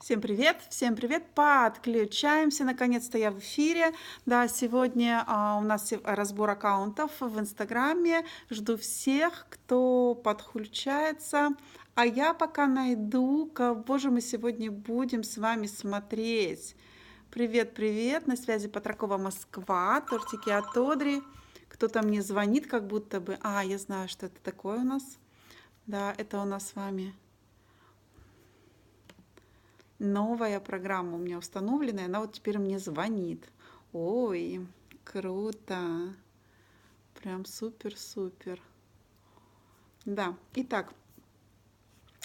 Всем привет, подключаемся, наконец-то я в эфире. Да, сегодня у нас разбор аккаунтов в Инстаграме. Жду всех, кто подключается. А я пока найду, кого же мы сегодня будем с вами смотреть. Привет, на связи Патракова, Москва, тортики от Одри. Кто-то мне звонит, как будто бы. Я знаю, что это такое у нас. Да, это у нас с вами новая программа у меня установленная, она вот теперь мне звонит. Ой, круто. Прям супер-супер. Да, итак,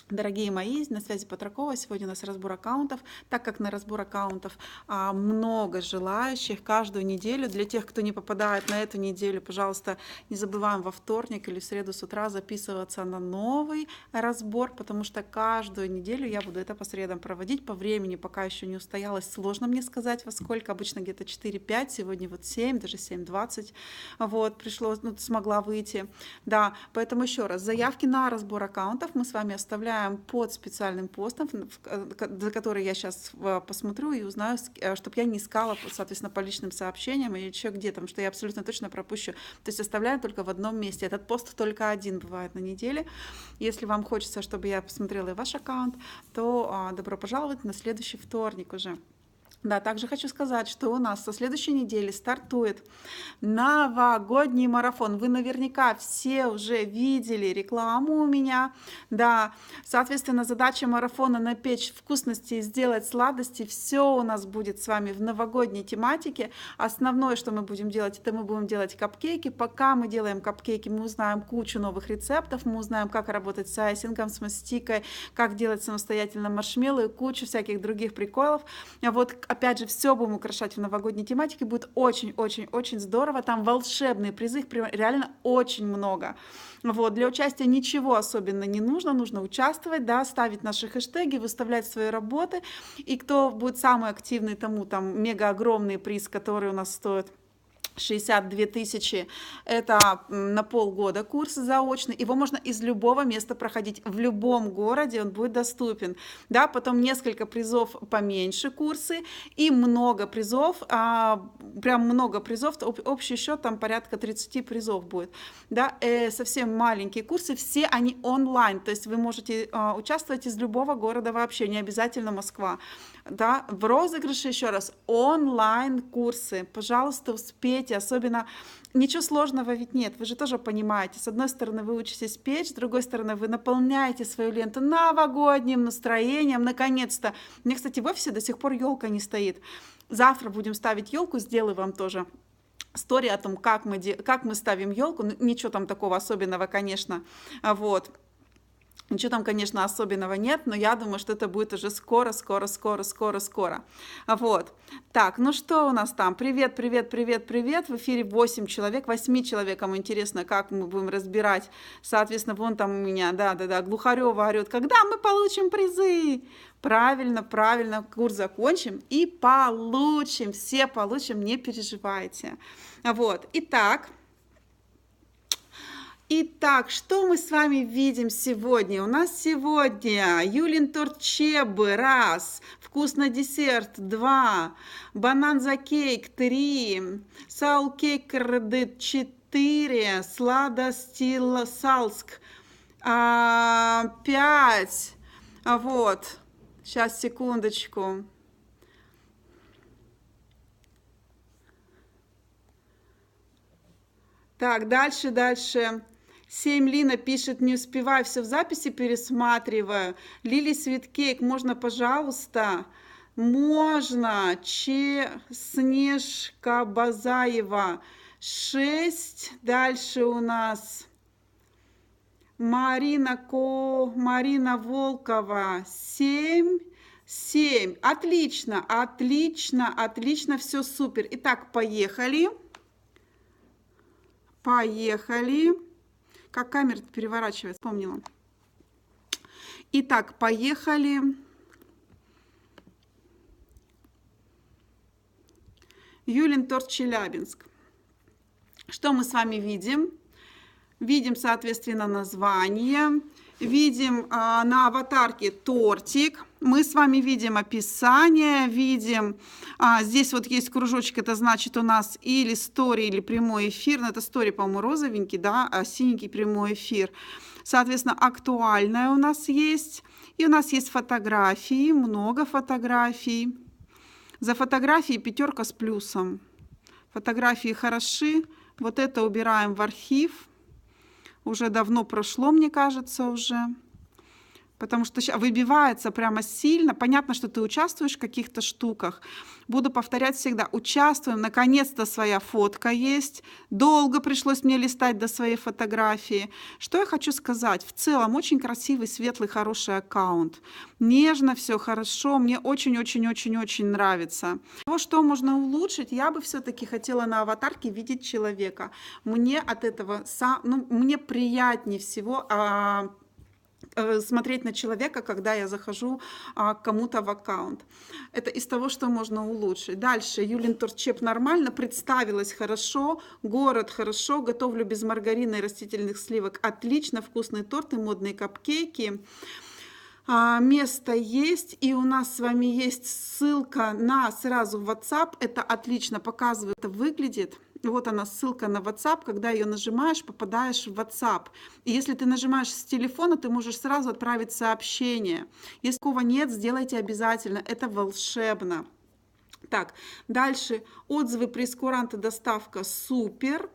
дорогие мои, на связи Патракова. Сегодня у нас разбор аккаунтов. Так как на разбор аккаунтов много желающих каждую неделю, для тех, кто не попадает на эту неделю, пожалуйста, не забываем во вторник или в среду с утра записываться на новый разбор, потому что каждую неделю я буду это по средам проводить. По времени пока еще не устоялась, сложно мне сказать во сколько, обычно где-то 4-5, сегодня вот 7, даже 7:20, вот, пришло, смогла выйти. Да, поэтому еще раз, заявки на разбор аккаунтов мы с вами оставляем под специальным постом, за который я сейчас посмотрю и узнаю, чтобы я не искала, соответственно, по личным сообщениям или еще где-то, потому что я абсолютно точно пропущу. То есть оставляем только в одном месте. Этот пост только один бывает на неделе. Если вам хочется, чтобы я посмотрела и ваш аккаунт, то добро пожаловать на следующий вторник уже. Да, также хочу сказать, что у нас со следующей недели стартует новогодний марафон. Вы наверняка все уже видели рекламу у меня. Да, соответственно, задача марафона напечь вкусности и сделать сладости. Все у нас будет с вами в новогодней тематике. Основное, что мы будем делать, это мы будем делать капкейки. Пока мы делаем капкейки, мы узнаем кучу новых рецептов, мы узнаем, как работать с айсингом, с мастикой, как делать самостоятельно маршмеллоу и кучу всяких других приколов. Вот опять же, все будем украшать в новогодней тематике, будет очень-очень-очень здорово, там волшебные призы, их реально очень много. Вот, для участия ничего особенно не нужно, нужно участвовать, да, ставить наши хэштеги, выставлять свои работы, и кто будет самый активный, тому там мега огромный приз, который у нас стоит 62 тысячи, это на полгода курс заочный, его можно из любого места проходить, в любом городе он будет доступен, да, потом несколько призов поменьше курсы и много призов, прям много призов, общий счет там порядка 30 призов будет, да, совсем маленькие курсы, все они онлайн, то есть вы можете участвовать из любого города вообще, не обязательно Москва, да, в розыгрыше, еще раз, онлайн-курсы, пожалуйста, успейте, особенно, ничего сложного ведь нет, вы же тоже понимаете, с одной стороны вы учитесь печь, с другой стороны вы наполняете свою ленту новогодним настроением, наконец-то. У меня, кстати, в офисе до сих пор елка не стоит, завтра будем ставить елку, сделаю вам тоже историю о том, как мы ставим елку, ничего там такого особенного, конечно, вот. Ничего там, конечно, особенного нет, но я думаю, что это будет уже скоро. Вот. Так, ну что у нас там? Привет. В эфире 8 человек. 8 человекам интересно, как мы будем разбирать. Соответственно, вон там у меня, да, Глухарева орет, когда мы получим призы? Правильно, курс закончим и получим. Все получим, не переживайте. Вот. Итак, что мы с вами видим сегодня? У нас сегодня Юлин торт Чебы, раз, вкусный десерт, 2, бананза кейк, 3, саул кейк 4, сладости Салск, 5, вот, сейчас, секундочку. Так, дальше. 7 Лина пишет, не успеваю, все в записи пересматриваю. Лили Свиткейк, можно, пожалуйста? Можно. Снежка Базаева, 6. Дальше у нас Марина Волкова, 7. Отлично, все супер. Итак, поехали. Как камера переворачивается, вспомнила. Итак, поехали. Юлин торт Челябинск. Что мы с вами видим? Видим, соответственно, название. видим на аватарке тортик. Мы с вами видим описание, видим, здесь вот есть кружочек, это значит у нас или стори, или прямой эфир. Но это стори, по-моему, розовенький, да, а синенький прямой эфир. Соответственно, актуальное у нас есть. И у нас есть фотографии, много фотографий. За фотографии 5 с плюсом. Фотографии хороши. Вот это убираем в архив. Уже давно прошло, мне кажется, уже. Потому что выбивается прямо сильно. Понятно, что ты участвуешь в каких-то штуках. Буду повторять всегда. Участвуем. Наконец-то своя фотка есть. Долго пришлось мне листать до своей фотографии. Что я хочу сказать? В целом очень красивый, светлый, хороший аккаунт. Нежно все хорошо. Мне очень-очень-очень-очень нравится. То, что можно улучшить, я бы все-таки хотела на аватарке видеть человека. Мне от этого, мне приятнее всего смотреть на человека, когда я захожу к кому-то в аккаунт. Это из того, что можно улучшить. Дальше. Юлин торчеп нормально, представилась хорошо, город хорошо, готовлю без маргарина и растительных сливок. Отлично, вкусные торты, модные капкейки. Место есть, и у нас с вами есть ссылка на сразу в WhatsApp. Это отлично показывает, это выглядит. Вот она, ссылка на WhatsApp. Когда ее нажимаешь, попадаешь в WhatsApp. И если ты нажимаешь с телефона, ты можешь сразу отправить сообщение. Если такого нет, сделайте обязательно. Это волшебно. Так, дальше отзывы прейскуранта, доставка супер.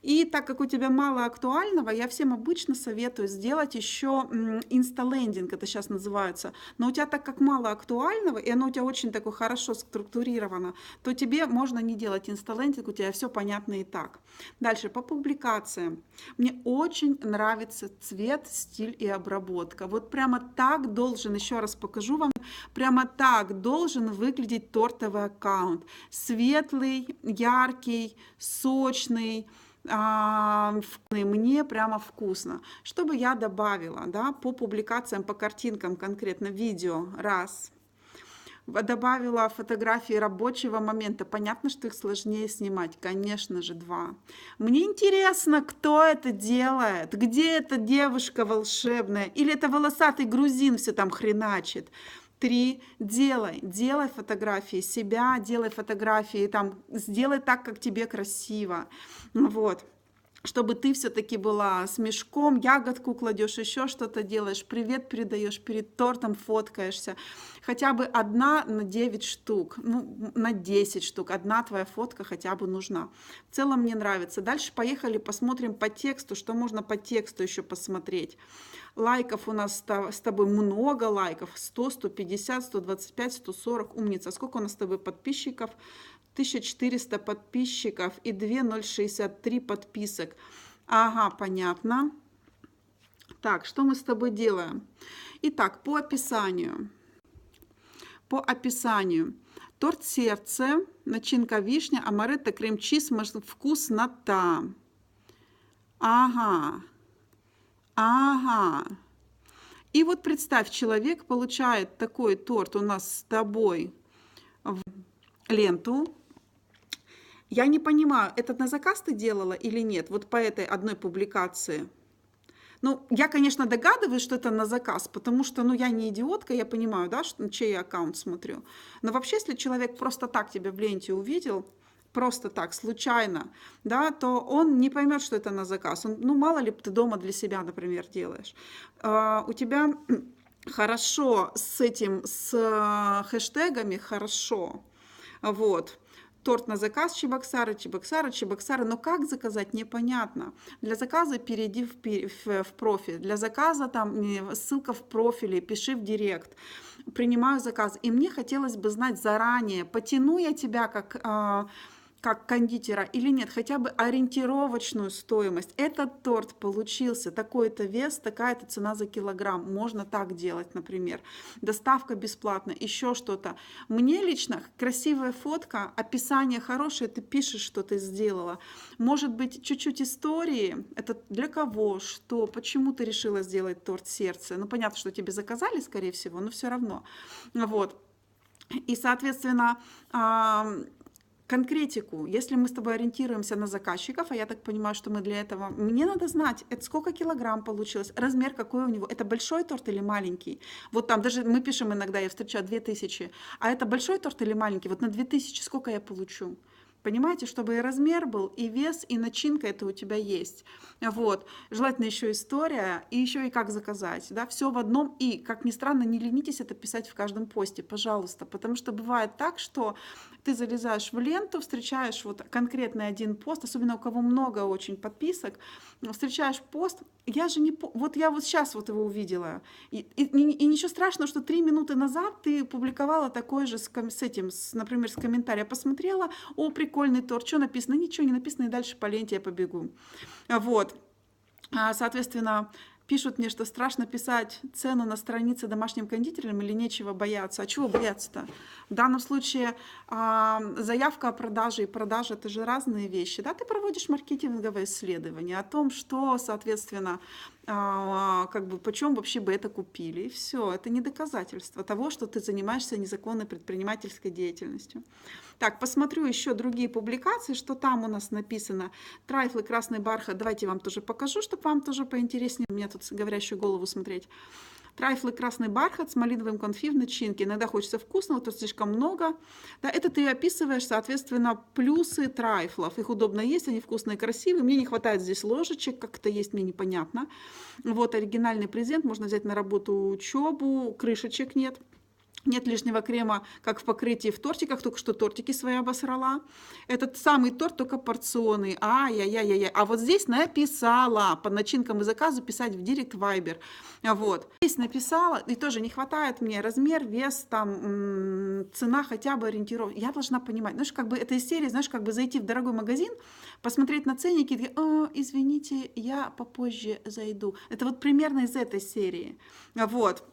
И так как у тебя мало актуального, я всем обычно советую сделать еще инсталендинг, это сейчас называется. Но у тебя так как мало актуального, и оно у тебя очень такое хорошо структурировано, то тебе можно не делать инсталендинг, у тебя все понятно и так. Дальше по публикациям. Мне очень нравится цвет, стиль и обработка. Вот прямо так должен, еще раз покажу вам, прямо так должен выглядеть тортовый аккаунт. Светлый, яркий, сочный, мне прямо вкусно. Что бы я добавила, да, по публикациям, по картинкам, конкретно видео, раз. Добавила фотографии рабочего момента. Понятно, что их сложнее снимать. Конечно же, 2. Мне интересно, кто это делает. Где эта девушка волшебная? Или это волосатый грузин все там хреначит? 3. Делай фотографии себя, делай фотографии, там, сделай так, как тебе красиво. Вот. Чтобы ты все-таки была с мешком, ягодку кладешь, еще что-то делаешь, привет передаешь, перед тортом фоткаешься. Хотя бы 1 на 9 штук, ну, на 10 штук, 1 твоя фотка хотя бы нужна. В целом мне нравится. Дальше поехали, посмотрим по тексту, что можно по тексту еще посмотреть. Лайков у нас с тобой много лайков, 100, 150, 125, 140, умница. Сколько у нас с тобой подписчиков? 1400 подписчиков и 2063 подписок. Ага, понятно. Так, что мы с тобой делаем? Итак, по описанию. По описанию. Торт сердце, начинка вишня, амаретто, крем-чиз, вкуснота. Ага. Ага. И вот представь, человек получает такой торт у нас с тобой в ленту. Я не понимаю, это на заказ ты делала или нет? Вот по этой одной публикации. Ну, я, конечно, догадываюсь, что это на заказ, потому что, ну, я не идиотка, я понимаю, да, что, чей я аккаунт смотрю. Но вообще, если человек просто так тебя в ленте увидел, просто так, случайно, да, то он не поймет, что это на заказ. Он, ну, мало ли ты дома для себя, например, делаешь. У тебя хорошо с этим, с хэштегами, хорошо. Вот. Торт на заказ Чебоксары, Чебоксары, Чебоксары. Но как заказать, непонятно. Для заказа перейди в профиль. Для заказа там ссылка в профиле, пиши в директ. Принимаю заказ. И мне хотелось бы знать заранее, потяну я тебя как кондитера или нет, хотя бы ориентировочную стоимость. Этот торт получился, такой-то вес, такая-то цена за килограмм. Можно так делать, например. Доставка бесплатно, еще что-то. Мне лично красивая фотка, описание хорошее, ты пишешь, что ты сделала. Может быть, чуть-чуть истории. Это для кого, что, почему ты решила сделать торт сердце. Ну, понятно, что тебе заказали, скорее всего, но все равно. Вот. И, соответственно, конкретику. Если мы с тобой ориентируемся на заказчиков, а я так понимаю, что мы для этого, мне надо знать, это сколько килограмм получилось, размер какой у него, это большой торт или маленький. Вот там даже мы пишем иногда, я встречаю 2000, а это большой торт или маленький, вот на 2000 сколько я получу? Понимаете, чтобы и размер был, и вес, и начинка это у тебя есть. Вот. Желательно еще история, и еще и как заказать. Да? Все в одном. И, как ни странно, не ленитесь это писать в каждом посте, пожалуйста. Потому что бывает так, что ты залезаешь в ленту, встречаешь вот конкретный один пост, особенно у кого много очень подписок, встречаешь пост, я же не... Вот я вот сейчас вот его увидела. И ничего страшного, что 3 минуты назад ты публиковала такой же с этим, например, с комментарием. Посмотрела, о, прикольный торт, что написано? Ничего не написано, и дальше по ленте я побегу. Вот. Соответственно, пишут мне, что страшно писать цену на странице домашним кондитерам или нечего бояться. А чего бояться-то? В данном случае заявка о продаже и продажа – это же разные вещи. Да? Ты проводишь маркетинговое исследование о том, что, соответственно, как бы почем вообще бы это купили. И все, это не доказательство того, что ты занимаешься незаконной предпринимательской деятельностью. Так, посмотрю еще другие публикации, что там у нас написано. Трайфлы, красный бархат. Давайте я вам тоже покажу, чтобы вам тоже поинтереснее. У меня тут говорящую голову смотреть. Трайфлы, красный бархат с малиновым конфи в начинке. Иногда хочется вкусного, то слишком много. Да, это ты описываешь, соответственно, плюсы трайфлов. Их удобно есть, они вкусные, красивые. Мне не хватает здесь ложечек, как это есть, мне непонятно. Вот оригинальный презент, можно взять на работу, учебу, крышечек нет. Нет лишнего крема, как в покрытии в тортиках, только что тортики свои обосрала. Этот самый торт, только порционный. Ай-яй-яй-яй. А вот здесь написала, по начинкам и заказу писать в Директ Вайбер. Вот. Здесь написала, и тоже не хватает мне размер, вес, там, цена хотя бы ориентировок. Я должна понимать. Знаешь, как бы эта серия, знаешь, как бы зайти в дорогой магазин, посмотреть на ценники, и извините, я попозже зайду. Это вот примерно из этой серии. Вот.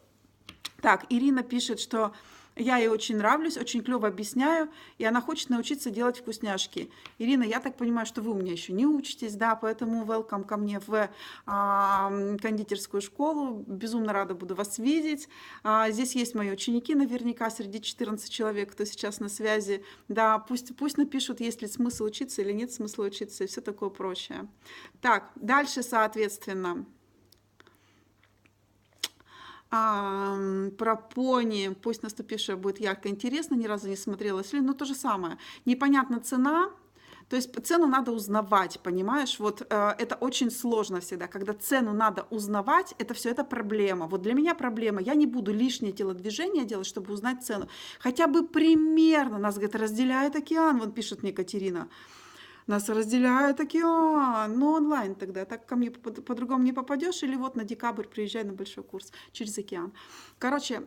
Так, Ирина пишет, что я ей очень нравлюсь, очень клево объясняю, и она хочет научиться делать вкусняшки. Ирина, я так понимаю, что вы у меня еще не учитесь, да, поэтому welcome ко мне в кондитерскую школу. Безумно рада буду вас видеть. Здесь есть мои ученики наверняка, среди 14 человек, кто сейчас на связи. Да, пусть напишут, есть ли смысл учиться или нет смысла учиться, и все такое прочее. Так, дальше, соответственно... про пони, пусть наступившее будет ярко интересно, ни разу не смотрела, но то же самое. Непонятна цена, то есть цену надо узнавать, понимаешь? Вот это очень сложно всегда, когда цену надо узнавать, это все, это проблема. Вот для меня проблема, я не буду лишнее телодвижение делать, чтобы узнать цену. Хотя бы примерно, нас, говорит, разделяет океан, вот пишет мне Катерина. Нас разделяет океан. Ну, онлайн тогда. Так ко мне по-другому не попадешь. Или вот на декабрь приезжай на большой курс через океан. Короче,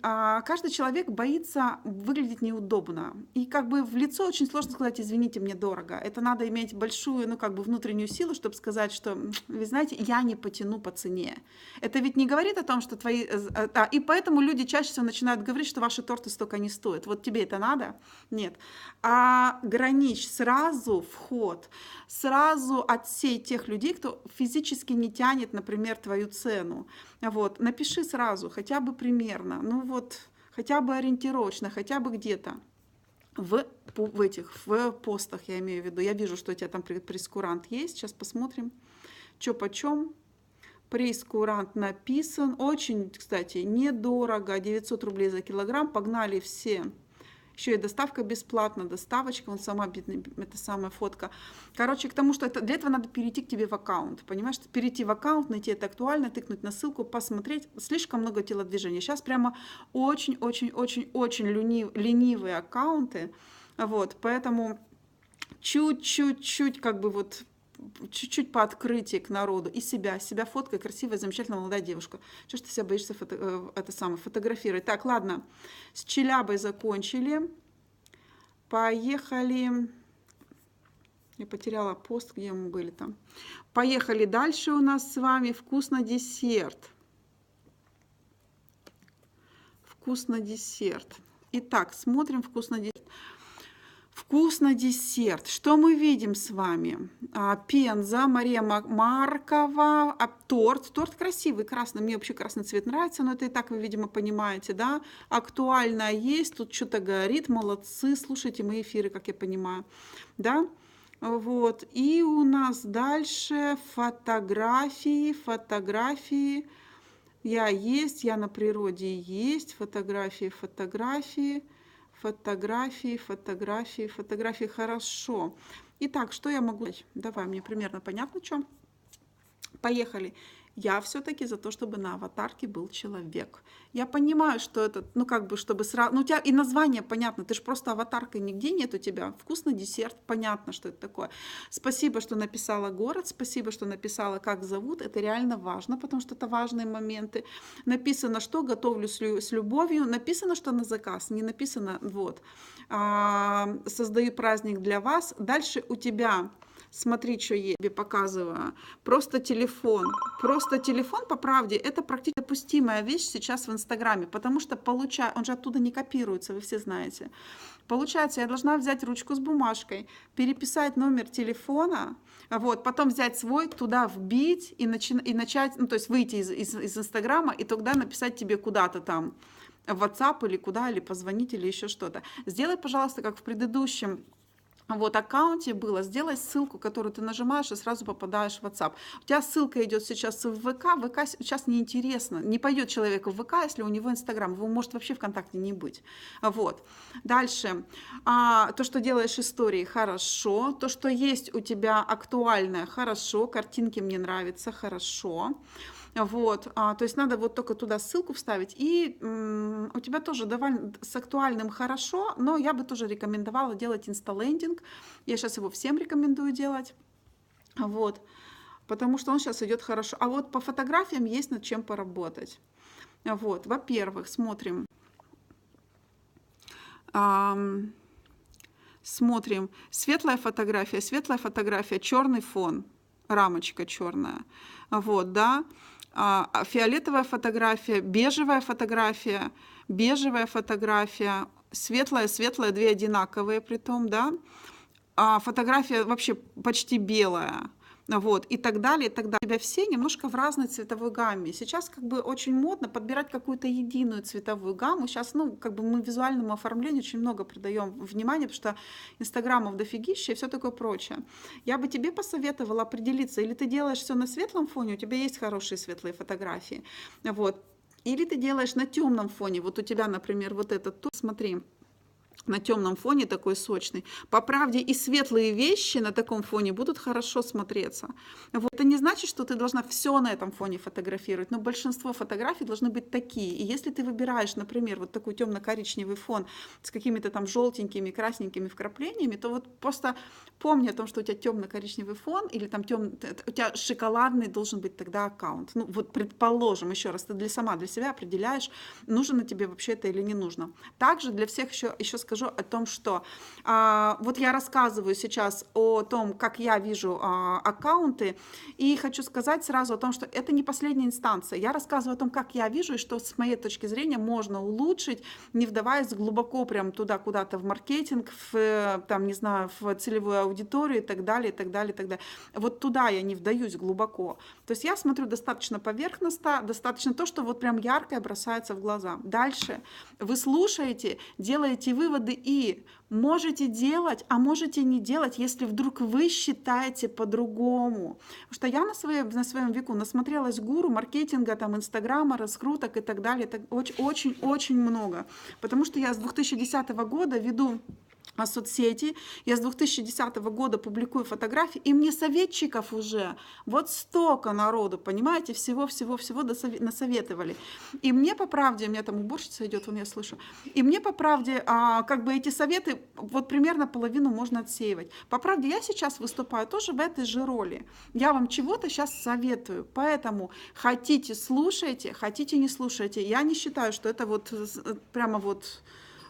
каждый человек боится выглядеть неудобно. И как бы в лицо очень сложно сказать, извините, мне дорого. Это надо иметь большую, ну, как бы внутреннюю силу, чтобы сказать, что, вы знаете, я не потяну по цене. Это ведь не говорит о том, что твои... И поэтому люди чаще всего начинают говорить, что ваши торты столько не стоят. Вот тебе это надо? Нет. Ограничь сразу вход, сразу отсей тех людей, кто физически не тянет, например, твою цену. Вот, напиши сразу, хотя бы примерно, ну вот, хотя бы ориентировочно, хотя бы где-то. В постах, я имею в виду. Я вижу, что у тебя там прейскурант есть. Сейчас посмотрим, что почем. Прейскурант написан. Очень, кстати, недорого. 900 рублей за килограмм. Погнали все. Еще и доставка бесплатна, доставочка, он сама, это самая фотка. Короче, к тому, что для этого надо перейти к тебе в аккаунт, понимаешь? Перейти в аккаунт, найти это актуально, тыкнуть на ссылку, посмотреть. Слишком много телодвижений. Сейчас прямо очень-очень-очень-очень ленивые аккаунты. Вот, поэтому чуть-чуть как бы вот... чуть-чуть по открытии к народу. И себя фоткай, красивая, замечательная молодая девушка. Что ж ты себя боишься фотографировать? Так, ладно, с Челябой закончили. Поехали. Я потеряла пост, где мы были там. Поехали дальше у нас с вами. Вкусно десерт. Вкусно десерт. Итак, смотрим вкусно десерт. Вкусно десерт. Что мы видим с вами? Пенза, Мария Маркова, торт. Торт красивый, красный. Мне вообще красный цвет нравится, но это и так вы, видимо, понимаете, да? Актуально есть, тут что-то горит, молодцы. Слушайте мои эфиры, как я понимаю, да? Вот. И у нас дальше фотографии, фотографии. Я есть, я на природе есть, фотографии, фотографии. Фотографии, фотографии, фотографии. Хорошо. Итак, что я могу... Давай, мне примерно понятно, что. Поехали. Я все-таки за то, чтобы на аватарке был человек. Я понимаю, что это, ну как бы, чтобы сразу... Ну у тебя и название понятно, ты же просто аватаркой, нигде нет у тебя. Вкусный десерт, понятно, что это такое. Спасибо, что написала город, спасибо, что написала, как зовут. Это реально важно, потому что это важные моменты. Написано, что готовлю с любовью. Написано, что на заказ, не написано, вот. Создаю праздник для вас. Дальше у тебя... Смотри, что я тебе показываю. Просто телефон. Просто телефон, по правде, это практически допустимая вещь сейчас в Инстаграме, потому что он же оттуда не копируется, вы все знаете. Получается, я должна взять ручку с бумажкой, переписать номер телефона, вот, потом взять свой, туда вбить и начать, ну, то есть выйти из Инстаграма и тогда написать тебе куда-то там в WhatsApp или куда, или позвонить, или еще что-то. Сделай, пожалуйста, как в предыдущем вот аккаунте было, сделай ссылку, которую ты нажимаешь, и сразу попадаешь в WhatsApp. У тебя ссылка идет сейчас в ВК, ВК сейчас неинтересно, не пойдет человек в ВК, если у него Инстаграм, его может вообще ВКонтакте не быть. Вот. Дальше. То, что делаешь истории, хорошо. То, что есть у тебя актуальное, хорошо. Картинки мне нравятся, хорошо. Вот, то есть надо вот только туда ссылку вставить, и у тебя тоже довольно с актуальным хорошо, но я бы тоже рекомендовала делать инсталендинг, я сейчас его всем рекомендую делать, вот, потому что он сейчас идет хорошо, а вот по фотографиям есть над чем поработать, вот, во-первых, смотрим, светлая фотография, черный фон, рамочка черная, вот, да, фиолетовая фотография, бежевая фотография, светлая, две одинаковые притом, да, фотография вообще почти белая, вот, и так далее, и так далее. У тебя все немножко в разной цветовой гамме. Сейчас как бы очень модно подбирать какую-то единую цветовую гамму. Сейчас, ну, как бы мы визуальному оформлению очень много придаем внимания, потому что инстаграмов дофигища и все такое прочее. Я бы тебе посоветовала определиться, или ты делаешь все на светлом фоне, у тебя есть хорошие светлые фотографии, вот, или ты делаешь на темном фоне. Вот у тебя, например, вот этот, смотри, на темном фоне такой сочный. По правде, и светлые вещи на таком фоне будут хорошо смотреться. Вот. Это не значит, что ты должна все на этом фоне фотографировать, но большинство фотографий должны быть такие. И если ты выбираешь, например, вот такой темно-коричневый фон с какими-то там желтенькими, красненькими вкраплениями, то вот просто помни о том, что у тебя темно-коричневый фон или там у тебя шоколадный должен быть тогда аккаунт. Ну вот предположим, еще раз, ты сама для себя определяешь, нужно тебе вообще это или не нужно. Также для всех еще скажу о том, что вот я рассказываю сейчас о том, как я вижу аккаунты, и хочу сказать сразу о том, что это не последняя инстанция. Я рассказываю о том, как я вижу, и что с моей точки зрения можно улучшить, не вдаваясь глубоко прям туда куда-то в маркетинг, там, не знаю, в целевую аудиторию и так далее, и так далее, и так далее. Вот туда я не вдаюсь глубоко. То есть я смотрю достаточно поверхностно, достаточно то, что вот прям яркое бросается в глаза. Дальше вы слушаете, делаете выводы и можете делать, а можете не делать, если вдруг вы считаете по-другому. Потому что я на своем веку насмотрелась гуру маркетинга, там, инстаграма, раскруток и так далее. Это очень-очень много. Потому что я с 2010 года веду соцсети, я с 2010 года публикую фотографии, и мне советчиков уже вот столько народу, понимаете, всего-всего-всего насоветовали. И мне по правде, у меня там уборщица идет, вон я слышу, и мне по правде, как бы эти советы, вот примерно половину можно отсеивать. По правде, я сейчас выступаю тоже в этой же роли. Я вам чего-то сейчас советую, поэтому хотите слушайте, хотите не слушайте. Я не считаю, что это вот прямо вот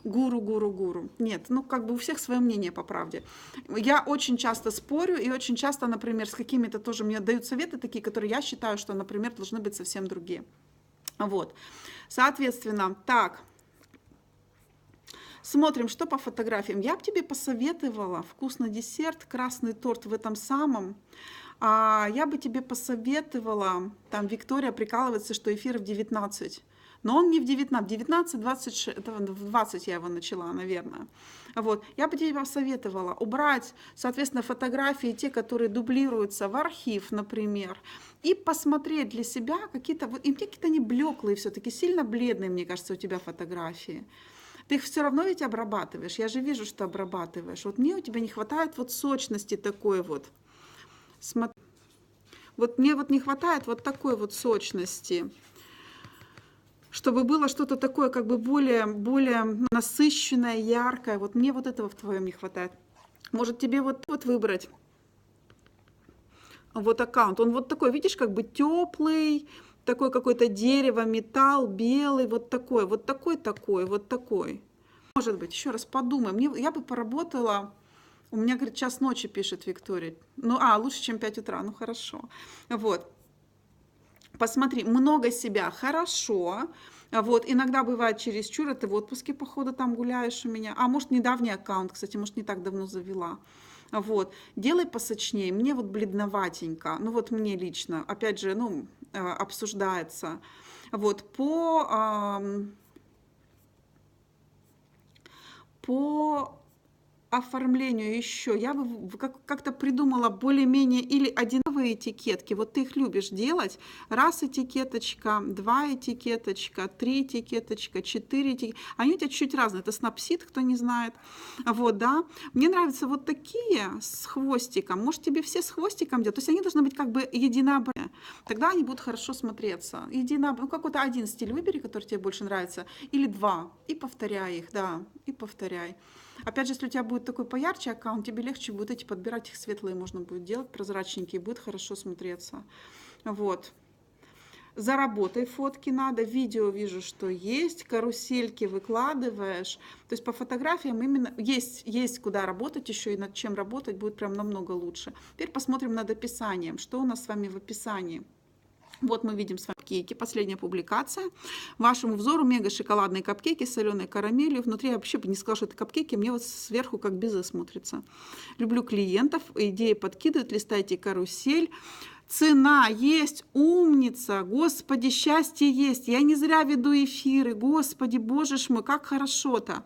гуру. Нет, ну как бы у всех свое мнение по правде. Я очень часто спорю и очень часто, например, с какими-то тоже мне дают советы такие, которые я считаю, что, например, должны быть совсем другие. Вот. Соответственно, так. Смотрим, что по фотографиям. Я бы тебе посоветовала вкусный десерт, красный торт в этом самом. Я бы тебе посоветовала, там Виктория прикалывается, что эфир в 19. Но он не в 19, 19, 26, это в 20 я его начала, наверное. Вот. Я бы тебе посоветовала убрать, соответственно, фотографии, те, которые дублируются в архив, например, и посмотреть для себя какие-то, вот, и какие-то они блеклые все-таки, сильно бледные, мне кажется, у тебя фотографии. Ты их все равно ведь обрабатываешь, я же вижу, что обрабатываешь. Вот мне у тебя не хватает вот сочности такой вот. Вот мне вот не хватает вот такой вот сочности, чтобы было что-то такое как бы более насыщенное, яркое. Вот мне вот этого в твоем не хватает. Может тебе вот выбрать вот аккаунт. Он вот такой, видишь, как бы теплый, такой какое-то дерево, металл, белый, вот такой, вот такой, такой, вот такой. Может быть, еще раз подумай. Я бы поработала. У меня, говорит, час ночи, пишет Виктория. Ну, лучше, чем 5 утра. Ну, хорошо. Вот. Посмотри, много себя, хорошо. Вот, иногда бывает чересчур, ты в отпуске, походу, там гуляешь у меня. Может, недавний аккаунт, кстати, может, не так давно завела. Вот, делай посочнее, мне вот бледноватенько, ну вот мне лично, опять же, ну, обсуждается. Вот, по оформлению еще я бы как-то придумала более-менее или одинаковые этикетки. Вот ты их любишь делать. Раз этикеточка, 2 этикеточка, 3 этикеточка, 4 этикеточка. Они у тебя чуть разные. Это снапсид, кто не знает. Вот, да. Мне нравятся вот такие с хвостиком. Может, тебе все с хвостиком делать? То есть они должны быть как бы единообразные. Тогда они будут хорошо смотреться. Ну, какой-то один стиль выбери, который тебе больше нравится. Или 2. И повторяй их, да. И повторяй. Опять же, если у тебя будет такой поярче аккаунт, тебе легче будет эти подбирать, их светлые можно будет делать, прозрачненькие, будет хорошо смотреться. Вот. За работой фотки надо, видео вижу, что есть, карусельки выкладываешь. То есть по фотографиям именно есть куда работать еще и над чем работать будет прям намного лучше. Теперь посмотрим над описанием. Что у нас с вами в описании? Вот мы видим с вами капкейки, последняя публикация. Вашему взору мега шоколадные капкейки с соленой карамелью. Внутри я вообще бы не сказала, что это капкейки, мне вот сверху как безе смотрится. Люблю клиентов, идеи подкидывают, листайте карусель. Цена есть, умница, господи, счастье есть. Я не зря веду эфиры, господи, боже ж мой, как хорошо-то.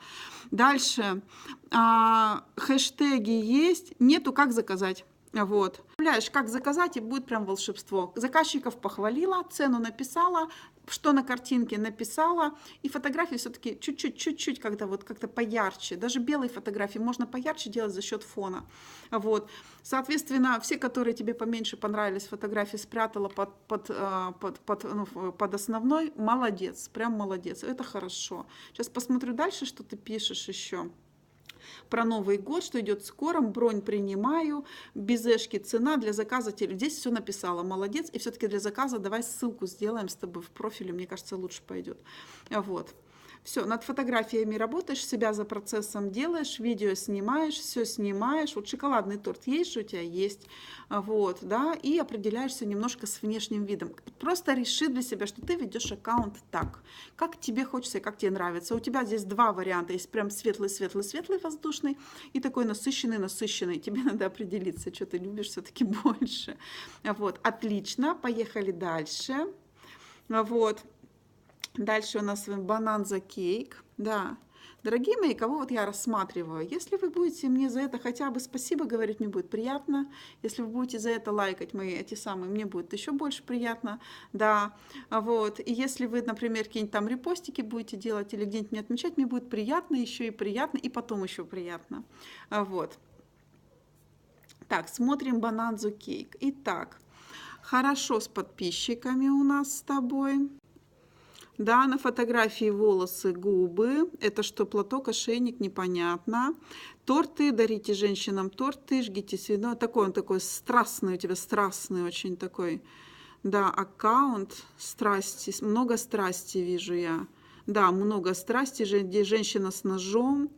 Дальше, хэштеги есть, нету, как заказать. Вот. Представляешь, как заказать, и будет прям волшебство. Заказчиков похвалила, цену написала, что на картинке написала, и фотографии все-таки чуть-чуть когда вот как-то поярче. Даже белые фотографии можно поярче делать за счет фона. Вот. Соответственно, все, которые тебе поменьше понравились, фотографии спрятала под основной, молодец, прям молодец, это хорошо. Сейчас посмотрю дальше, что ты пишешь еще. Про Новый год, что идет скоро, бронь принимаю, безешки, цена для заказателей. Здесь все написала, молодец. И все-таки для заказа давай ссылку сделаем с тобой в профиле, мне кажется, лучше пойдет. Вот. Все, над фотографиями работаешь, себя за процессом делаешь, видео снимаешь, все снимаешь. Вот шоколадный торт есть же у тебя? Есть. Вот, да, и определяешься немножко с внешним видом. Просто реши для себя, что ты ведешь аккаунт так, как тебе хочется и как тебе нравится. У тебя здесь 2 варианта. Есть прям светлый-светлый-светлый воздушный и такой насыщенный-насыщенный. Тебе надо определиться, что ты любишь все-таки больше. Вот, отлично, поехали дальше. Вот. Дальше у нас бананза кейк. Да. Дорогие мои, кого вот я рассматриваю, если вы будете мне за это хотя бы спасибо говорить, мне будет приятно. Если вы будете за это лайкать мои эти самые, мне будет еще больше приятно. Да, вот. И если вы, например, какие-нибудь там репостики будете делать или где-нибудь мне отмечать, мне будет приятно, еще и приятно, и потом еще приятно. Вот. Так, смотрим бананзу кейк. Итак, хорошо с подписчиками у нас с тобой. Да, на фотографии волосы, губы. Это что, платок, ошейник, непонятно. Торты, дарите женщинам торты, жгите свино. Такой он такой страстный у тебя, страстный очень такой. Да, аккаунт, страсти, много страсти вижу я. Да, много страсти, где женщина с ножом.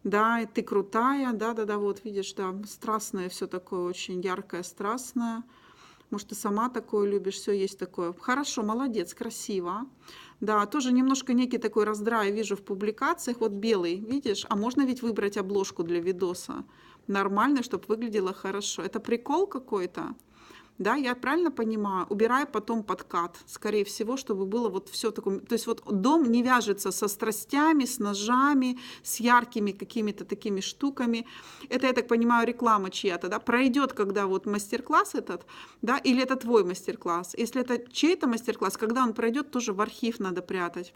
Да, и ты крутая, да, вот видишь, да, страстное все такое, очень яркое, страстное. Может, ты сама такое любишь, все есть такое. Хорошо, молодец, красиво. Да, тоже немножко некий такой раздрай вижу в публикациях. Вот белый, видишь? А можно ведь выбрать обложку для видоса. Нормально, чтобы выглядело хорошо. Это прикол какой-то? Да, я правильно понимаю? Убирай потом подкат, скорее всего, чтобы было вот все такое. То есть вот дом не вяжется со страстями, с ножами, с яркими какими-то такими штуками. Это, я так понимаю, реклама чья-то, да? Пройдет, когда вот мастер-класс этот, да, или это твой мастер-класс. Если это чей-то мастер-класс, когда он пройдет, тоже в архив надо прятать.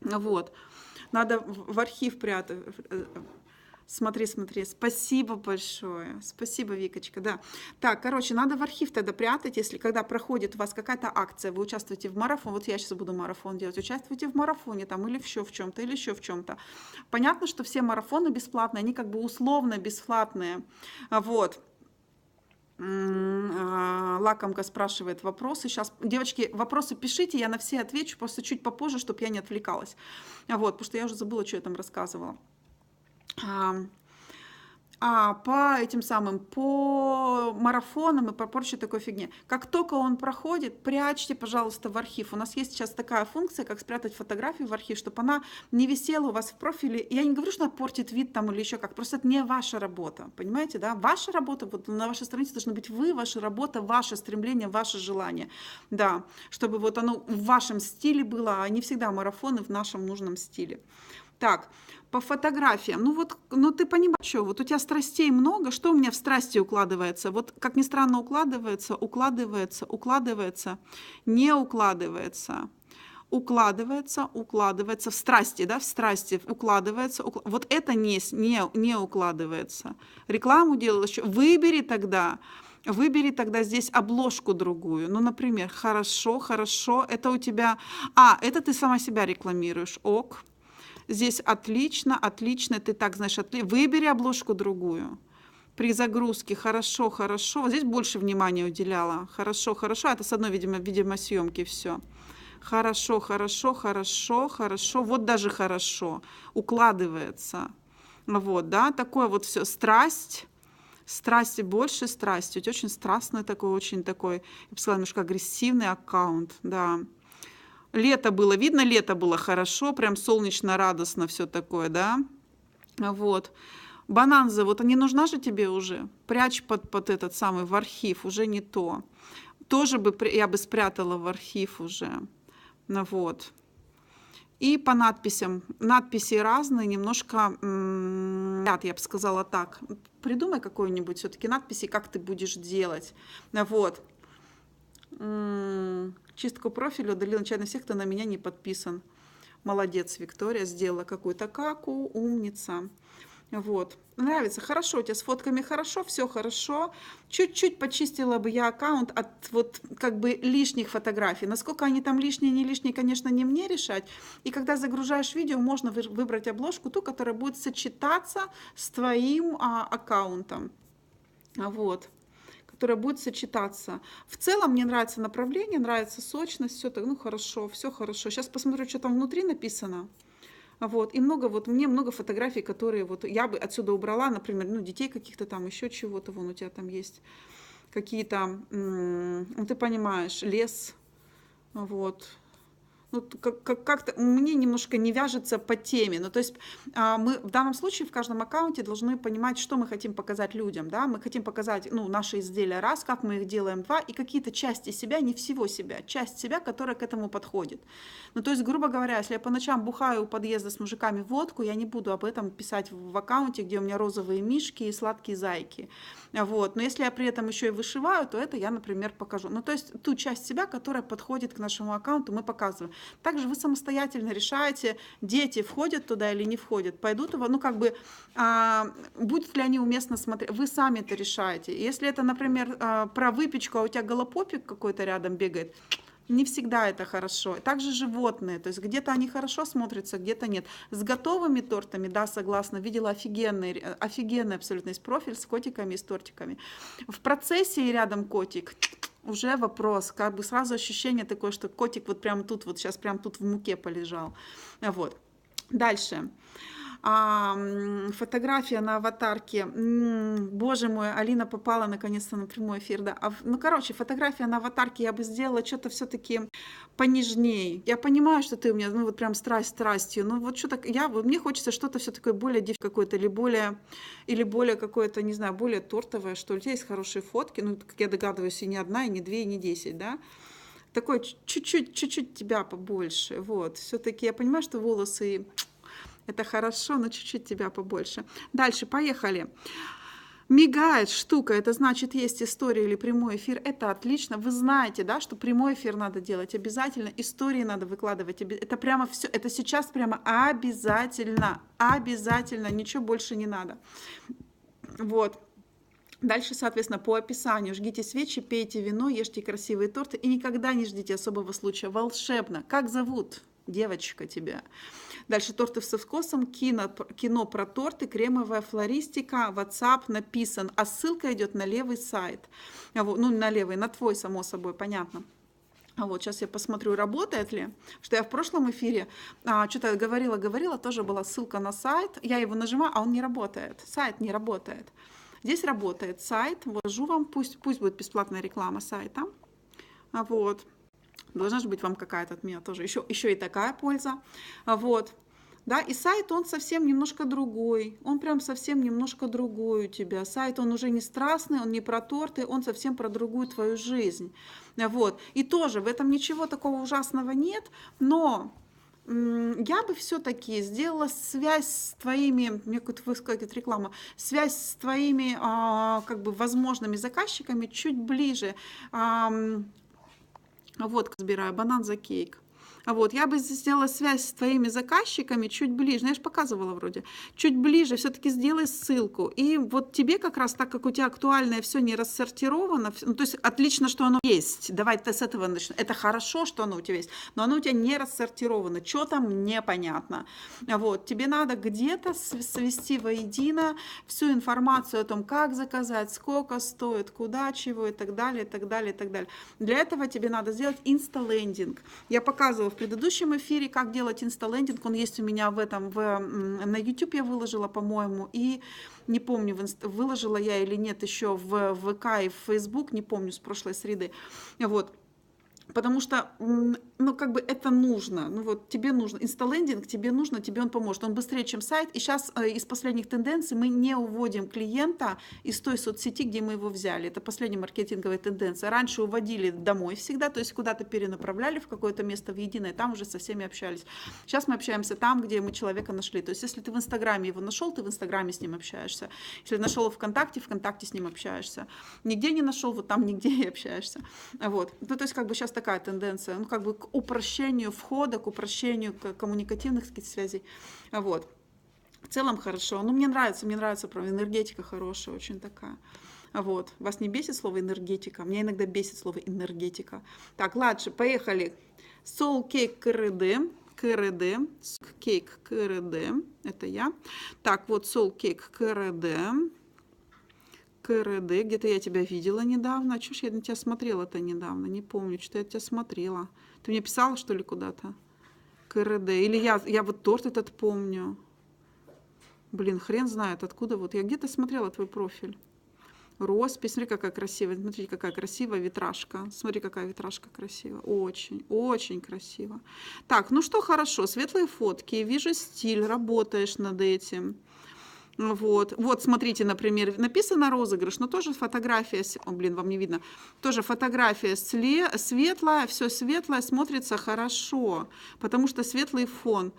Вот. Надо в архив прятать. Смотри, смотри, спасибо большое. Спасибо, Викочка, да. Так, короче, надо в архив тогда прятать, если когда проходит у вас какая-то акция, вы участвуете в марафоне, вот я сейчас буду марафон делать, участвуйте в марафоне там или еще в чем-то, или еще в чем-то. Понятно, что все марафоны бесплатные, они как бы условно бесплатные. Вот. Лакомка спрашивает вопросы. Сейчас, девочки, вопросы пишите, я на все отвечу, просто чуть попозже, чтобы я не отвлекалась. Вот, потому что я уже забыла, что я там рассказывала. По этим самым, по марафонам и по прочей такой фигне. Как только он проходит, прячьте, пожалуйста, в архив. У нас есть сейчас такая функция, как спрятать фотографию в архив, чтобы она не висела у вас в профиле. Я не говорю, что она портит вид там или еще как, просто это не ваша работа, понимаете, да? Ваша работа, вот на вашей странице должна быть вы, ваша работа, ваше стремление, ваше желание, да, чтобы вот оно в вашем стиле было, а не всегда марафоны в нашем нужном стиле. Так, по фотографиям. Ну вот, ну ты понимаешь, что вот у тебя страстей много, что у меня в страсти укладывается? Вот, как ни странно, укладывается, укладывается, укладывается, не укладывается, укладывается, укладывается, в страсти, да, в страсти укладывается, вот это не укладывается. Рекламу делала еще, выбери тогда здесь обложку другую. Ну, например, хорошо, хорошо, это у тебя... это ты сама себя рекламируешь, ок. Здесь отлично, отлично, ты так знаешь, выбери обложку другую. При загрузке хорошо, хорошо. Вот здесь больше внимания уделяла. Хорошо, хорошо. Это с одной, видимо, съемки все. Хорошо, хорошо, хорошо, хорошо. Вот даже хорошо. Укладывается. Вот, да, такое вот все. Страсть. Страсти больше страсти. Очень страстный такой, очень такой, я бы сказала, немножко агрессивный аккаунт, да. Лето было, видно, лето было хорошо, прям солнечно, радостно, все такое, да. Вот. Бананза, вот не нужна же тебе уже? Прячь под этот самый в архив, уже не то. Тоже бы я бы спрятала в архив уже. Ну вот. И по надписям. Надписи разные, немножко, я бы сказала так. Придумай какую-нибудь все-таки надписи, как ты будешь делать. Вот. Чистку профиля удалила начальный всех, кто на меня не подписан. Молодец, Виктория, сделала какую-то каку, умница. Вот. Нравится, хорошо, у тебя с фотками хорошо, все хорошо. Чуть-чуть почистила бы я аккаунт от вот как бы лишних фотографий. Насколько они там лишние, не лишние, конечно, не мне решать. И когда загружаешь видео, можно выбрать обложку, ту, которая будет сочетаться с твоим аккаунтом. Вот. Которая будет сочетаться. В целом мне нравится направление, нравится сочность, все так, ну хорошо, все хорошо. Сейчас посмотрю, что там внутри написано. Вот, и мне много фотографий, которые вот я бы отсюда убрала, например, ну, детей каких-то там, еще чего-то, вон у тебя там есть какие-то, ну, ты понимаешь, лес, вот. Ну, как-то мне немножко не вяжется по теме. Ну, то есть мы в данном случае в каждом аккаунте должны понимать, что мы хотим показать людям. Да? Мы хотим показать, ну, наши изделия раз, как мы их делаем два, и какие-то части себя, не всего себя, часть себя, которая к этому подходит. Ну, то есть, грубо говоря, если я по ночам бухаю у подъезда с мужиками водку, я не буду об этом писать в аккаунте, где у меня розовые мишки и сладкие зайки. Вот. Но если я при этом еще и вышиваю, то это я, например, покажу. Ну, то есть ту часть себя, которая подходит к нашему аккаунту, мы показываем. Также вы самостоятельно решаете, дети входят туда или не входят, пойдут его, ну, как бы, будут ли они уместно смотреть, вы сами это решаете. Если это, например, про выпечку, а у тебя голопопик какой-то рядом бегает, не всегда это хорошо. Также животные, то есть где-то они хорошо смотрятся, где-то нет. С готовыми тортами, да, согласна, видела офигенный абсолютно есть профиль с котиками и с тортиками. В процессе и рядом котик, уже вопрос, как бы сразу ощущение такое, что котик вот прям тут, вот сейчас прям тут в муке полежал. Вот. Дальше. Фотография на аватарке. Боже мой, Алина попала наконец-то на прямой эфир, да. Ну, короче, фотография на аватарке я бы сделала что-то все-таки понежней. Я понимаю, что ты у меня, ну, вот прям страстью. Ну, вот что-то, мне хочется что-то все такое более какое-то, или более какое-то, не знаю, более тортовое, что ли. У тебя есть хорошие фотки, ну, как я догадываюсь, и не одна, и не две, и не 10, да. Такой чуть-чуть тебя побольше, вот. Все-таки я понимаю, что волосы это хорошо, но чуть-чуть тебя побольше. Дальше, поехали. Мигает штука, это значит, есть история или прямой эфир. Это отлично. Вы знаете, да, что прямой эфир надо делать обязательно, истории надо выкладывать. Это прямо все, это сейчас прямо обязательно, обязательно, ничего больше не надо. Вот. Дальше, соответственно, по описанию. Жгите свечи, пейте вино, ешьте красивые торты и никогда не ждите особого случая. Волшебно. Как зовут девочка тебя? Дальше торты со вкусом, кино про торты, кремовая флористика, WhatsApp написан, а ссылка идет на левый сайт. Ну, на левый, на твой, само собой, понятно. Вот, сейчас я посмотрю, работает ли. Что я в прошлом эфире что-то говорила, тоже была ссылка на сайт. Я его нажимаю, а он не работает. Сайт не работает. Здесь работает сайт. Ввожу вам, пусть будет бесплатная реклама сайта. Вот. Должна же быть вам какая-то от меня тоже еще и такая польза. Вот. Да, и сайт, он совсем немножко другой. Он прям совсем немножко другой у тебя. Сайт, он уже не страстный, он не про торты, он совсем про другую твою жизнь. Вот. И тоже в этом ничего такого ужасного нет, но я бы все-таки сделала связь с твоими, мне какая-то высказать реклама, связь с твоими как бы возможными заказчиками чуть ближе. Вот, собираю банан за кейк. Вот, я бы сделала связь с твоими заказчиками чуть ближе, я же показывала вроде, чуть ближе, все-таки сделай ссылку. И вот тебе как раз, так как у тебя актуальное все не рассортировано, ну, то есть отлично, что оно есть, давай ты с этого начнем. Это хорошо, что оно у тебя есть, но оно у тебя не рассортировано, что там непонятно. Вот, тебе надо где-то свести воедино всю информацию о том, как заказать, сколько стоит, куда, чего и так далее, и так далее, и так далее. Для этого тебе надо сделать инсталендинг. Я показывала в предыдущем эфире, как делать инсталендинг. Он есть у меня на YouTube я выложила, по-моему, и не помню, выложила я или нет еще в ВК и в Facebook, не помню, с прошлой среды. Вот. Потому что, ну, как бы это нужно. Ну, вот тебе нужно. Инсталендинг тебе нужно, тебе он поможет. Он быстрее, чем сайт. И сейчас из последних тенденций мы не уводим клиента из той соцсети, где мы его взяли. Это последняя маркетинговая тенденция. Раньше уводили домой всегда, то есть куда-то перенаправляли в какое-то место в единое, там уже со всеми общались. Сейчас мы общаемся там, где мы человека нашли. То есть если ты в Инстаграме его нашел, ты в Инстаграме с ним общаешься. Если нашел его ВКонтакте с ним общаешься. Нигде не нашел, вот там нигде и общаешься. Вот. Ну, то есть как бы сейчас такая тенденция, ну, как бы к упрощению входа, к упрощению коммуникативных связей. Вот. В целом хорошо. Ну, мне нравится, правда, энергетика хорошая, очень такая. Вот. Вас не бесит слово энергетика? Меня иногда бесит слово энергетика. Так, ладно, поехали. Soul Cake КРД, кейк КРД, это я. Так, вот Soul Cake КРД. КРД, где-то я тебя видела недавно. А чё ж я на тебя смотрела-то недавно? Не помню, что я тебя смотрела. Ты мне писала, что ли, куда-то? КРД. Или я вот торт этот помню. Блин, хрен знает, откуда вот. Я где-то смотрела твой профиль. Роспись, смотри, какая красивая. Смотрите, какая красивая витражка. Смотри, какая витражка красивая. Очень, очень красиво. Так, ну что, хорошо. Светлые фотки. Вижу стиль. Работаешь над этим. Вот, смотрите, например, написано розыгрыш, но тоже фотография, вам не видно, тоже фотография светлая, все светлое, смотрится хорошо, потому что светлый фон.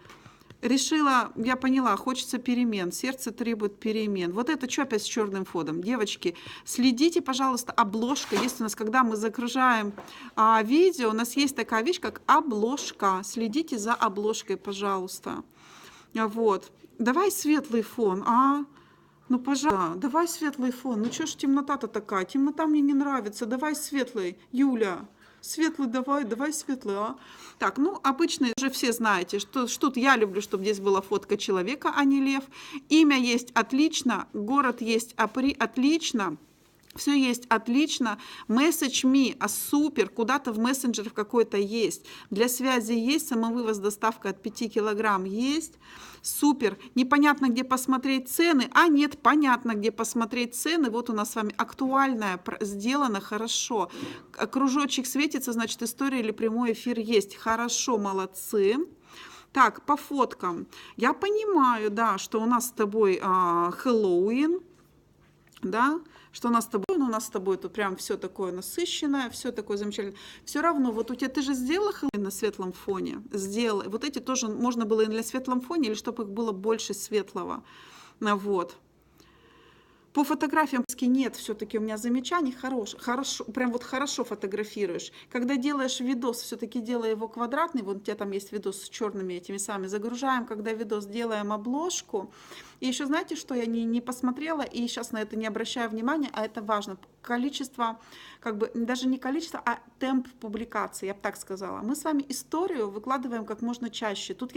Решила, я поняла, хочется перемен, сердце требует перемен. Вот это что опять с черным фоном? Девочки, следите, пожалуйста, обложка. Есть у нас, когда мы загружаем видео, у нас есть такая вещь, как обложка. Следите за обложкой, пожалуйста. Вот. Давай светлый фон, ну, пожалуйста, давай светлый фон. Ну, что ж темнота-то такая? Темнота мне не нравится. Давай светлый, Юля. Светлый давай светлый, Так, ну, обычно уже все знаете, что я люблю, чтобы здесь была фотка человека, а не лев. Имя есть отлично, город есть отлично. Все есть, отлично. Message me, а супер, куда-то в мессенджер какой-то есть. Для связи есть, самовывоз, доставка от 5 килограмм есть. Супер. Непонятно, где посмотреть цены. А нет, понятно, где посмотреть цены. Вот у нас с вами актуальное, сделано хорошо. Кружочек светится, значит, история или прямой эфир есть. Хорошо, молодцы. Так, по фоткам. Я понимаю, да, что у нас с тобой Хэллоуин, да, что у нас с тобой, ну, у нас с тобой тут прям все такое насыщенное, все такое замечательное. Все равно, вот у тебя, ты же сделала Хэллоуин на светлом фоне? Сделала. Вот эти тоже можно было и на светлом фоне, или чтобы их было больше светлого. Вот. По фотографиям нет, все-таки у меня замечаний хорошо, прям вот хорошо фотографируешь. Когда делаешь видос, все-таки делай его квадратный, вот у тебя там есть видос с черными этими самыми, загружаем, когда видос делаем обложку. И еще знаете, что я не посмотрела, и сейчас на это не обращаю внимания, а это важно. Количество, как бы, даже не количество, а темп публикации, я бы так сказала. Мы с вами историю выкладываем как можно чаще. Тут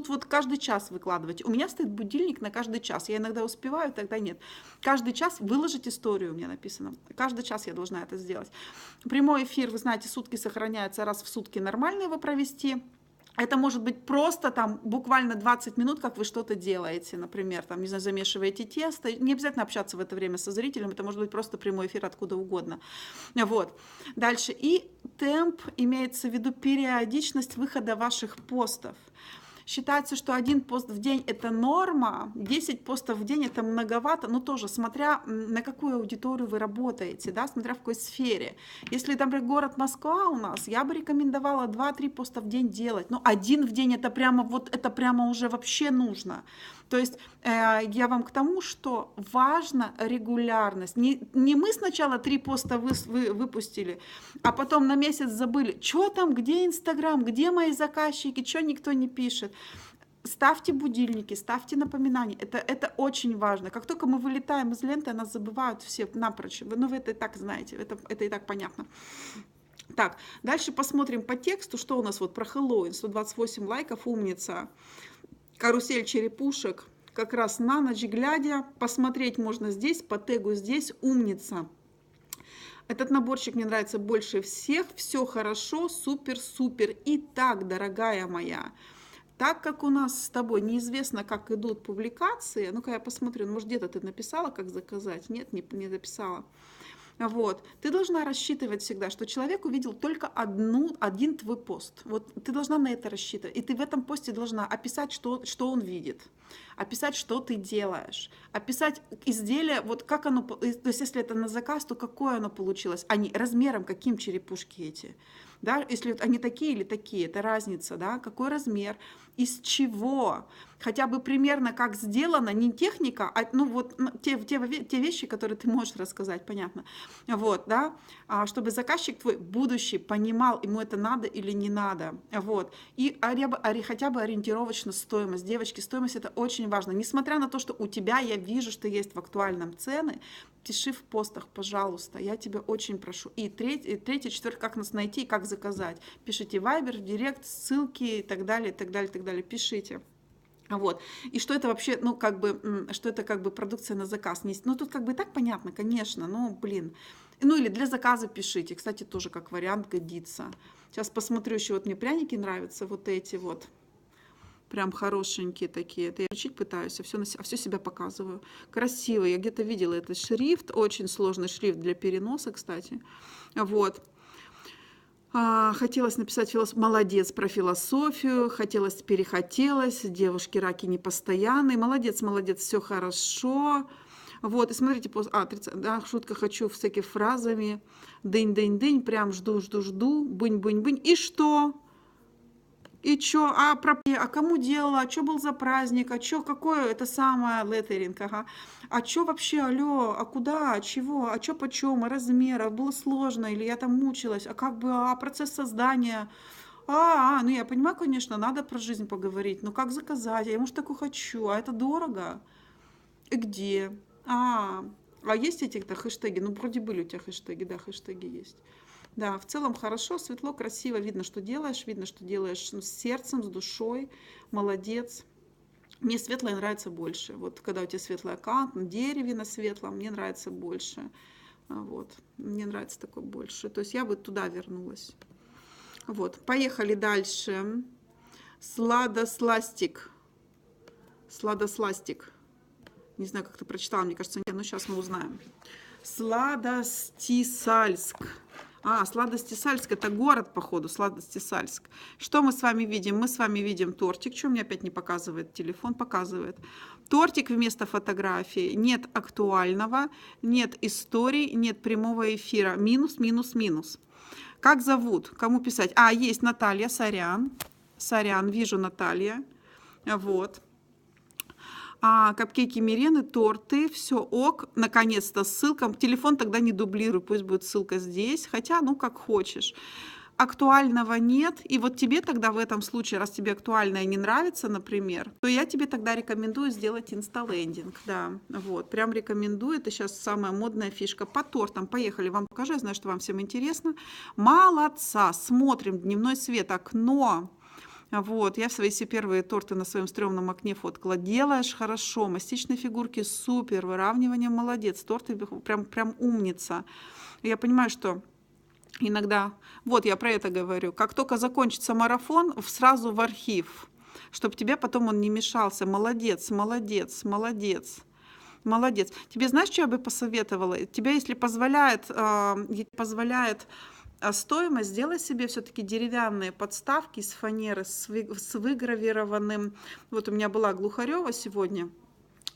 вот каждый час выкладывать. У меня стоит будильник на каждый час. Я иногда успеваю, тогда нет. Каждый час выложить историю у меня написано. Каждый час я должна это сделать. Прямой эфир, вы знаете, сутки сохраняется, раз в сутки нормально его провести. Это может быть просто там буквально 20 минут, как вы что-то делаете, например, там, не знаю, замешиваете тесто. Не обязательно общаться в это время со зрителем, это может быть просто прямой эфир откуда угодно. Вот. Дальше. И темп, имеется в виду периодичность выхода ваших постов. Считается, что 1 пост в день это норма, 10 постов в день это многовато, но тоже смотря на какую аудиторию вы работаете, да, смотря в какой сфере. Если, например, город Москва у нас, я бы рекомендовала 2-3 поста в день делать. Но 1 в день это прямо вот, это прямо уже вообще нужно. То есть я вам к тому, что важна регулярность. Не мы сначала 3 поста выпустили, а потом на месяц забыли, что там, где Инстаграм, где мои заказчики, что никто не пишет. Ставьте будильники, ставьте напоминания. Это очень важно. Как только мы вылетаем из ленты, нас забывают все напрочь. Ну, вы это и так знаете, это и так понятно. Так, дальше посмотрим по тексту, что у нас вот про Хэллоуин. 128 лайков, умница. Карусель черепушек. Как раз на ночь глядя, посмотреть можно здесь, по тегу здесь, умница. Этот наборчик мне нравится больше всех. Все хорошо, супер-супер. Итак, дорогая моя, так как у нас с тобой неизвестно, как идут публикации, ну-ка я посмотрю, может где-то ты написала, как заказать? Нет, не написала. Вот. Ты должна рассчитывать всегда, что человек увидел только один твой пост. Вот ты должна на это рассчитывать. И ты в этом посте должна описать, что он видит, описать, что ты делаешь, описать изделие, вот как оно, то есть если это на заказ, то какое оно получилось, а не размером, каким черепушки эти. Да, если они такие или такие, это разница, да, какой размер, из чего, хотя бы примерно как сделано, не техника, а ну вот те вещи, которые ты можешь рассказать, понятно, вот, да, чтобы заказчик твой будущий понимал, ему это надо или не надо, вот, и хотя бы ориентировочно стоимость, девочки, стоимость это очень важно, несмотря на то, что у тебя, я вижу, что есть в актуальном цены, пиши в постах, пожалуйста, я тебя очень прошу. И третий, четвертый, как нас найти, как заказать. Пишите Viber, в Директ, ссылки и так далее, и так далее, и так далее. Пишите. Вот. И что это вообще, ну, как бы, что это как бы продукция на заказ. Ну, тут как бы и так понятно, конечно, но, блин. Ну, или для заказа пишите. Кстати, тоже как вариант годится. Сейчас посмотрю еще, вот мне пряники нравятся, вот эти вот. Прям хорошенькие такие. Это я учить пытаюсь, а все себя показываю. Красиво. Я где-то видела этот шрифт. Очень сложный шрифт для переноса, кстати. Вот. Хотелось написать молодец про философию, перехотелось, девушки раки непостоянные, молодец, все хорошо. Вот, и смотрите, да, шутка хочу всякими фразами, дынь-дынь-дынь, прям жду, бынь-бынь-бынь, и что? И чё? А кому делала? А чё был за праздник? А чё, какое это самое леттеринг? Ага. А чё вообще, алло? А куда? А чего? А чё почем? А размеров? Было сложно? Или я там мучилась? А как бы, процесс создания? Ну я понимаю, конечно, надо про жизнь поговорить. Но как заказать? Я, может, такую хочу. А это дорого? И где? Есть эти-то хэштеги? Ну, вроде были у тебя хэштеги, да, хэштеги есть. Да, в целом хорошо, светло, красиво, видно, что делаешь с сердцем, с душой, молодец. Мне светлое нравится больше. Вот когда у тебя светлый аккаунт, на дереве на светлом, мне нравится больше. Вот. Мне нравится такой больше. То есть я бы туда вернулась. Вот. Поехали дальше. Сладосластик. Сладосластик. Не знаю, как ты прочитала, мне кажется, нет, но сейчас мы узнаем. Сладостисальск. Сладостисальск — это город, походу, Сладостисальск. Что мы с вами видим? Мы с вами видим тортик. Что мне опять не показывает телефон? Показывает. Тортик вместо фотографии. Нет актуального, нет историй, нет прямого эфира. Минус, минус, минус. Как зовут? Кому писать? Есть Наталья, сорян. Сорян, вижу Наталья. Вот. Капкейки, мерены, торты, все ок, наконец-то ссылка. Телефон тогда не дублируй, пусть будет ссылка здесь, хотя, ну, как хочешь. Актуального нет, и вот тебе тогда в этом случае, раз тебе актуальное не нравится, например, то я тебе тогда рекомендую сделать инсталендинг, да, вот, прям рекомендую, это сейчас самая модная фишка. По тортам, поехали, вам покажу, я знаю, что вам всем интересно. Молодца, смотрим, дневной свет, окно. Вот, я свои все первые торты на своем стрёмном окне фоткала. Делаешь хорошо, мастичные фигурки супер, выравнивание молодец, торты прям умница. Я понимаю, что иногда, вот я про это говорю, как только закончится марафон, сразу в архив, чтобы тебе потом он не мешался. Молодец, молодец, молодец. Молодец. Тебе знаешь, что я бы посоветовала? Тебе, если позволяет стоимость, сделай себе все-таки деревянные подставки из фанеры с выгравированным. Вот у меня была Глухарева сегодня.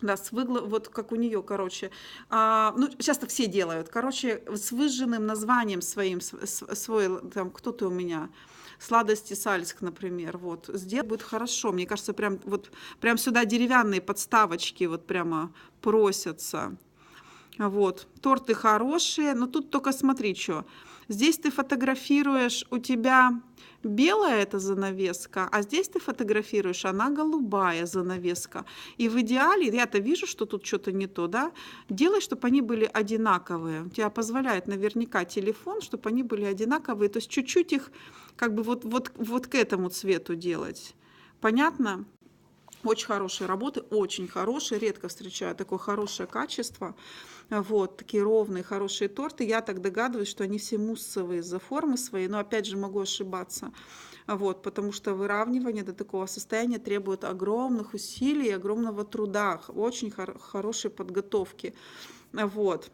Да, вот как у нее, короче. Ну, сейчас-то все делают. Короче, с выжженным названием своим, свой, там, кто-то у меня, Сладостисальск, например. Вот, сделать будет хорошо. Мне кажется, прям сюда деревянные подставочки вот прямо просятся. Вот, торты хорошие, но тут только смотри, что. Здесь ты фотографируешь, у тебя белая эта занавеска, а здесь ты фотографируешь, она голубая занавеска. И в идеале, я-то вижу, что тут что-то не то, да, делай, чтобы они были одинаковые. У тебя позволяет наверняка телефон, чтобы они были одинаковые, то есть чуть-чуть их как бы вот к этому цвету делать. Понятно? Очень хорошие работы, очень хорошие, редко встречаю такое хорошее качество. Вот, такие ровные, хорошие торты. Я так догадываюсь, что они все муссовые из-за формы своей, но опять же могу ошибаться. Вот, потому что выравнивание до такого состояния требует огромных усилий, огромного труда, очень хорошей подготовки. Вот.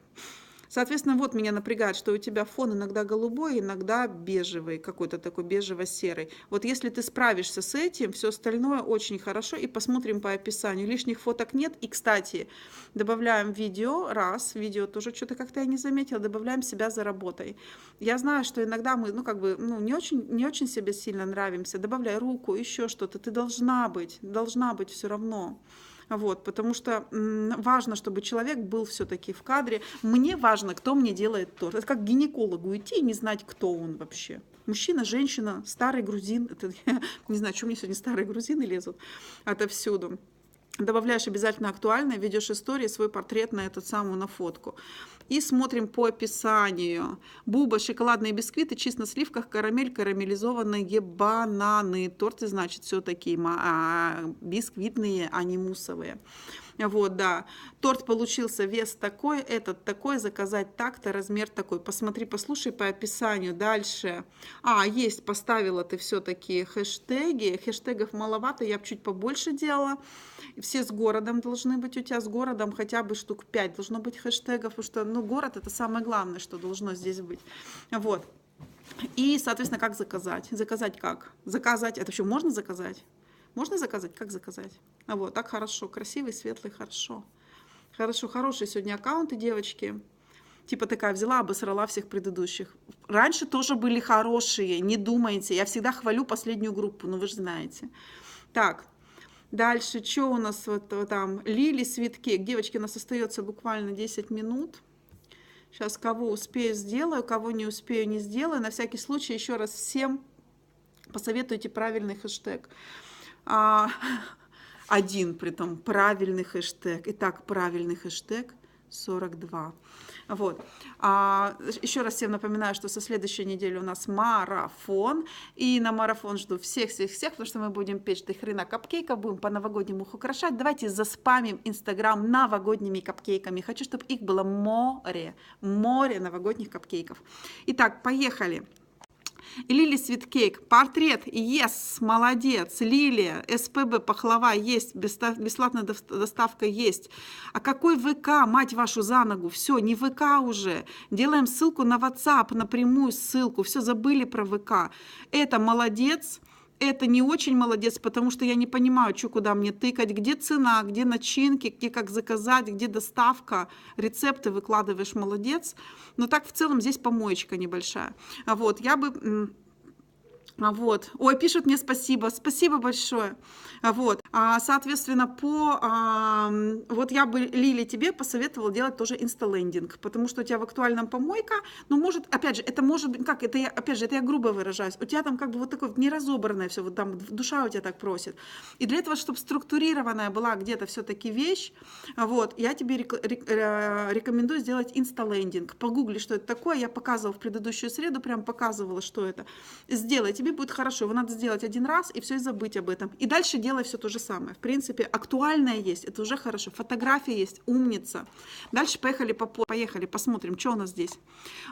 Соответственно, вот меня напрягает, что у тебя фон иногда голубой, иногда бежевый, какой-то такой бежево-серый. Вот если ты справишься с этим, все остальное очень хорошо. И посмотрим по описанию. Лишних фоток нет. И, кстати, добавляем видео. Видео тоже что-то как-то я не заметила. Добавляем себя за работой. Я знаю, что иногда мы, не очень себе сильно нравимся. Добавляй руку, еще что-то. Ты должна быть все равно. Вот, потому что важно, чтобы человек был все-таки в кадре. Мне важно, кто мне делает торт. Это как к гинекологу идти и не знать, кто он вообще. Мужчина, женщина, старый грузин. Это, я не знаю, что мне сегодня старые грузины лезут отовсюду. Добавляешь обязательно актуальное, ведешь истории, свой портрет на эту самую на фотку. И смотрим по описанию. Буба, шоколадные бисквиты, чиз на сливках, карамель, карамелизованные бананы. Торты, значит, все такие бисквитные, а не муссовые. Вот, да. Торт получился, вес такой, этот такой, заказать так-то, размер такой. Посмотри, послушай по описанию. Дальше. Есть, поставила ты все-таки хэштеги. Хэштегов маловато, я бы чуть побольше делала. Все с городом должны быть у тебя, с городом хотя бы штук 5 должно быть хэштегов, потому что, город — это самое главное, что должно здесь быть. Вот. И, соответственно, как заказать? Заказать как? Заказать, это еще можно заказать? Можно заказать? Как заказать? Вот, так хорошо, красивый, светлый, хорошо. Хорошо, хорошие сегодня аккаунты, девочки. Типа такая взяла, обосрала всех предыдущих. Раньше тоже были хорошие, не думайте. Я всегда хвалю последнюю группу, вы же знаете. Так, дальше, что у нас вот там? Лили, Светкек. Девочки, у нас остается буквально 10 минут. Сейчас кого успею, сделаю, кого не успею, не сделаю. На всякий случай еще раз всем посоветуйте правильный хэштег. Один, притом, правильный хэштег. Итак, правильный хэштег. 42. Вот. Еще раз всем напоминаю, что со следующей недели у нас марафон. И на марафон жду всех-всех-всех, потому что мы будем печь до хрена капкейков, будем по-новогоднему их украшать. Давайте заспамим Инстаграм новогодними капкейками. Хочу, чтобы их было море новогодних капкейков. Итак, поехали. Лили Свиткейк, портрет, yes, молодец. Лилия, СПБ, пахлава есть, бесплатная доставка есть. А какой ВК, мать вашу за ногу, все, не ВК уже. Делаем ссылку на WhatsApp, напрямую ссылку, все, забыли про ВК. Это молодец. Это не очень молодец, потому что я не понимаю, что куда мне тыкать, где цена, где начинки, где как заказать, где доставка, рецепты выкладываешь, молодец. Но так в целом здесь помоечка небольшая. Вот, я бы... Вот. Ой, пишут мне спасибо. Спасибо большое. Вот. Соответственно, вот я бы, Лили, тебе посоветовала делать тоже инсталендинг, потому что у тебя в актуальном помойка, ну, может, опять же, это может быть, как, это я, опять же, это я грубо выражаюсь, у тебя там как бы вот такое неразобранное все, вот там душа у тебя так просит. И для этого, чтобы структурированная была где-то все-таки вещь, вот, я тебе рекомендую сделать инсталендинг. Погугли, что это такое, я показывала в предыдущую среду, прям показывала, что это. Сделай, тебе будет хорошо, его надо сделать один раз и все, и забыть об этом. И дальше делай все то же самое. В принципе, актуальное есть, это уже хорошо. Фотография есть, умница. Дальше поехали, посмотрим, что у нас здесь.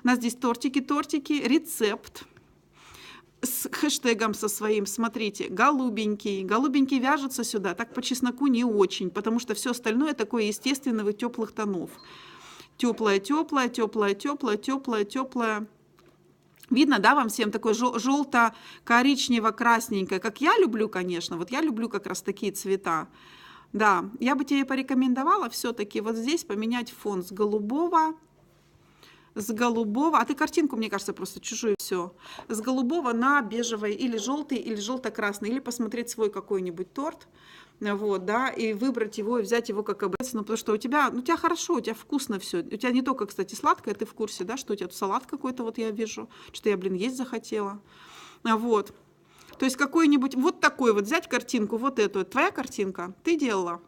У нас здесь тортики, рецепт с хэштегом со своим, смотрите, голубенький. Голубенький вяжется сюда, так по чесноку не очень, потому что все остальное такое естественного теплых тонов. Теплое. Видно, да, вам всем такое желто-коричнево-красненькое, как я люблю, конечно. Вот я люблю как раз такие цвета. Да, я бы тебе порекомендовала все-таки вот здесь поменять фон с голубого, а ты картинку, мне кажется, просто чужую все, с голубого на бежевый или желтый, или желто-красный, или посмотреть свой какой-нибудь торт. Вот, да, и выбрать его, и взять его как образец, ну, потому что у тебя хорошо, у тебя вкусно все, у тебя не только, кстати, сладкое, ты в курсе, да, что у тебя тут салат какой-то, вот я вижу, что я, есть захотела, вот, то есть какой-нибудь, вот такой вот, взять картинку, вот эту, твоя картинка, ты делала,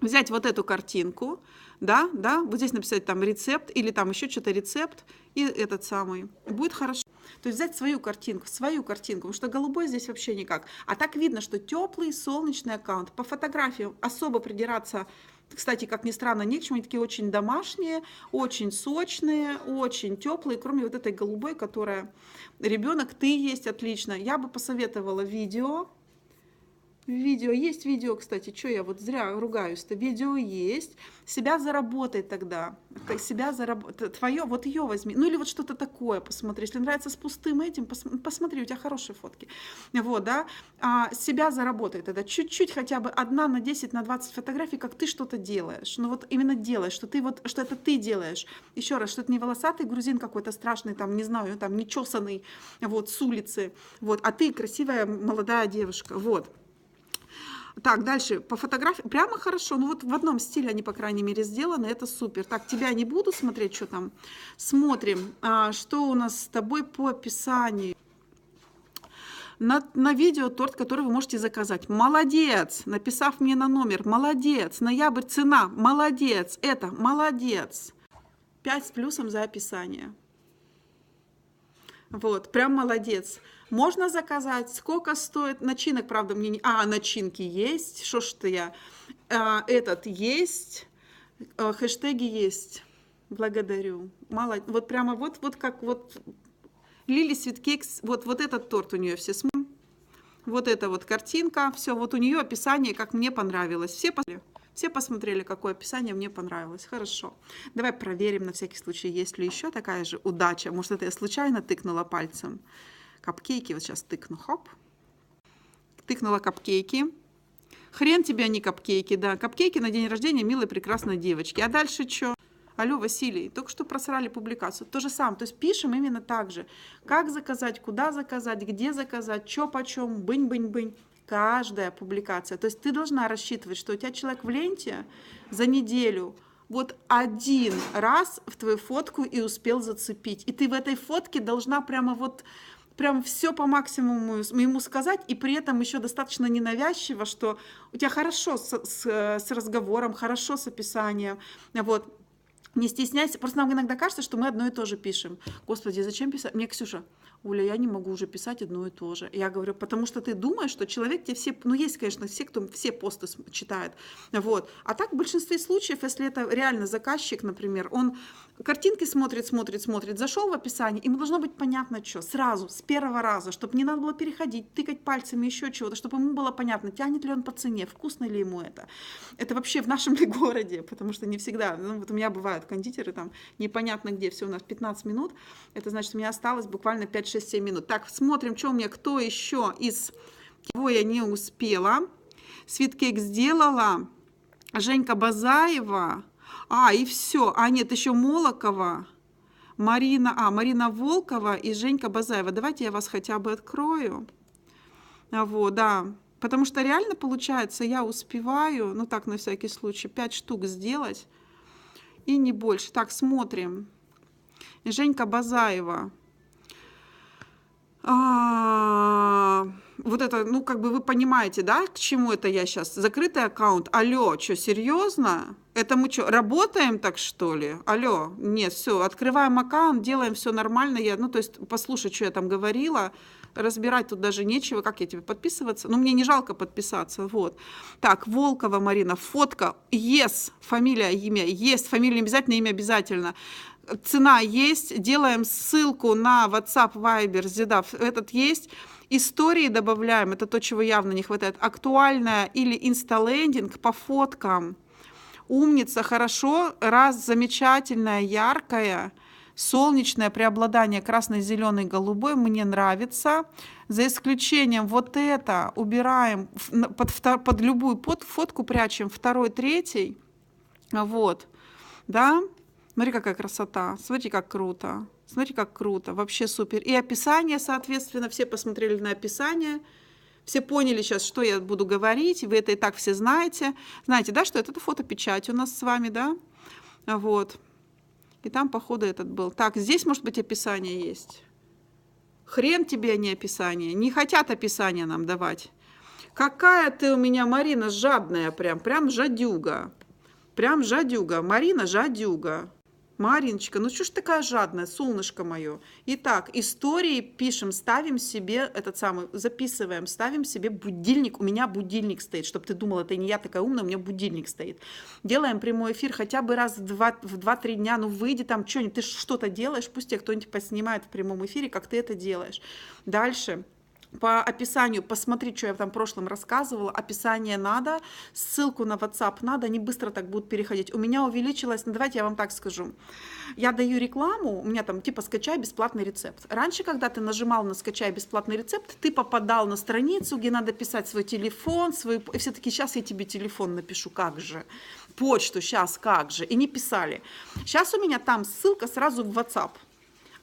взять вот эту картинку, да, вот здесь написать там рецепт, или там еще что-то рецепт, и этот самый, будет хорошо. То есть взять свою картинку, потому что голубой здесь вообще никак. А так видно, что теплый солнечный аккаунт. По фотографиям особо придираться, кстати, как ни странно, не к чему. Они такие очень домашние, очень сочные, очень теплые, кроме вот этой голубой, которая ребенок, ты есть, отлично. Я бы посоветовала видео. Есть видео, кстати, что я вот зря ругаюсь-то, видео есть, себя заработай тогда, твое, вот ее возьми, ну или вот что-то такое посмотри, если нравится с пустым этим, посмотри, у тебя хорошие фотки, вот, да, себя заработай тогда, чуть-чуть хотя бы 1 на 10, на 20 фотографий, как ты что-то делаешь, ну вот именно делаешь, что это ты делаешь, еще раз, что это не волосатый грузин какой-то страшный, там, не знаю, там, нечесанный, вот, с улицы, вот, а ты красивая молодая девушка, вот. Так, дальше, по фотографии, прямо хорошо, ну вот в одном стиле они, по крайней мере, сделаны, это супер. Так, тебя не буду смотреть, что там. Смотрим, что у нас с тобой по описанию. На видео торт, который вы можете заказать. Молодец, написав мне на номер, молодец. Ноябрь, цена, молодец, это, молодец. 5 с плюсом за описание. Вот, прям молодец. Можно заказать. Сколько стоит? Начинок, правда, мне не... начинки есть. Что ж-то я? Этот есть. Хэштеги есть. Благодарю. Молодец. Вот прямо вот как вот... Лили Свиткекс. Вот этот торт у нее все смотрят. Вот эта вот картинка. Все, вот у нее описание, как мне понравилось. Все посмотрели, какое описание мне понравилось. Хорошо. Давай проверим на всякий случай, есть ли еще такая же удача. Может, это я случайно тыкнула пальцем. Капкейки, вот сейчас тыкну, хоп. Тыкнула капкейки. Хрен тебе, а не капкейки, да. Капкейки на день рождения милой прекрасной девочки. А дальше что? Алло, Василий, только что просрали публикацию. То же самое, то есть пишем именно так же. Как заказать, куда заказать, где заказать, что почем, бынь-бынь-бынь. Каждая публикация. То есть ты должна рассчитывать, что у тебя человек в ленте за неделю вот один раз в твою фотку и успел зацепить. И ты в этой фотке должна прям все по максимуму ему сказать, и при этом еще достаточно ненавязчиво, что у тебя хорошо с разговором, хорошо с описанием, вот. Не стесняйся. Просто нам иногда кажется, что мы одно и то же пишем. Господи, зачем писать? Мне Ксюша: Оля, я не могу уже писать одно и то же. Я говорю, потому что ты думаешь, что человек тебе все... Ну, есть, конечно, все, кто все посты читает. Вот. А так, в большинстве случаев, если это реально заказчик, например, он картинки смотрит, зашел в описание, ему должно быть понятно, что сразу, с первого раза, чтобы не надо было переходить, тыкать пальцами, еще чего-то, чтобы ему было понятно, тянет ли он по цене, вкусно ли ему это. Это вообще в нашем ли городе, потому что не всегда. Ну, вот у меня бывают кондитеры, там непонятно где, все у нас 15 минут, это значит, у меня осталось буквально 5-6-7 минут. Так, смотрим, что у меня, кто еще из кого я не успела. Свиткейк сделала, Женька Базаева, и все. Нет, еще Молокова, Марина Волкова и Женька Базаева. Давайте я вас хотя бы открою. Вот, да. Потому что реально получается, я успеваю, ну так, на всякий случай, 5 штук сделать. И не больше. Так, смотрим. Женька Базаева. Вот это, ну, как бы вы понимаете, да, к чему это я сейчас? Закрытый аккаунт. Алло, что, серьезно? Это мы что, работаем так, что ли? Алло, нет, все, открываем аккаунт, делаем все нормально. Ну, то есть, послушай, что я там говорила. Разбирать тут даже нечего. Как я тебе подписываться? Ну, мне не жалко подписаться. Вот. Так, Волкова Марина, фотка, yes, фамилия, имя, есть, фамилия не обязательно, имя обязательно. Цена есть, делаем ссылку на WhatsApp, Viber, Zedap, этот есть. Истории добавляем, это то, чего явно не хватает. Актуальная или инсталендинг по фоткам. Умница, хорошо, раз, замечательная, яркая, солнечное преобладание красный, зеленый, голубой, мне нравится. За исключением вот это убираем, под любую фотку прячем, второй, третий. Вот, да. Смотри, какая красота, смотри, как круто, смотри, как круто, вообще супер. И описание, соответственно, все посмотрели на описание, все поняли сейчас, что я буду говорить, вы это и так все знаете. Знаете, да, что это фотопечать у нас с вами, да? Вот. И там, походу, этот был. Так, здесь, может быть, описание есть. Хрен тебе, а не описание. Не хотят описание нам давать. Какая ты у меня, Марина, жадная, прям жадюга. Прям жадюга. Марина жадюга. Мариночка, ну что ж такая жадная, солнышко мое. Итак, истории пишем, ставим себе этот самый, записываем, ставим себе будильник. У меня будильник стоит, чтобы ты думал, это не я такая умная, у меня будильник стоит. Делаем прямой эфир хотя бы раз в 2-3 дня, ну выйди там что-нибудь, ты что-то делаешь, пусть тебя кто-нибудь поснимает в прямом эфире, как ты это делаешь. Дальше. По описанию, посмотри, что я там в прошлом рассказывала, описание надо, ссылку на WhatsApp надо, они быстро так будут переходить. У меня увеличилось, ну давайте я вам так скажу, я даю рекламу, у меня там типа скачай бесплатный рецепт. Раньше, когда ты нажимал на скачай бесплатный рецепт, ты попадал на страницу, где надо писать свой телефон, и все таки сейчас я тебе телефон напишу, как же, почту сейчас, как же, и не писали. Сейчас у меня там ссылка сразу в WhatsApp.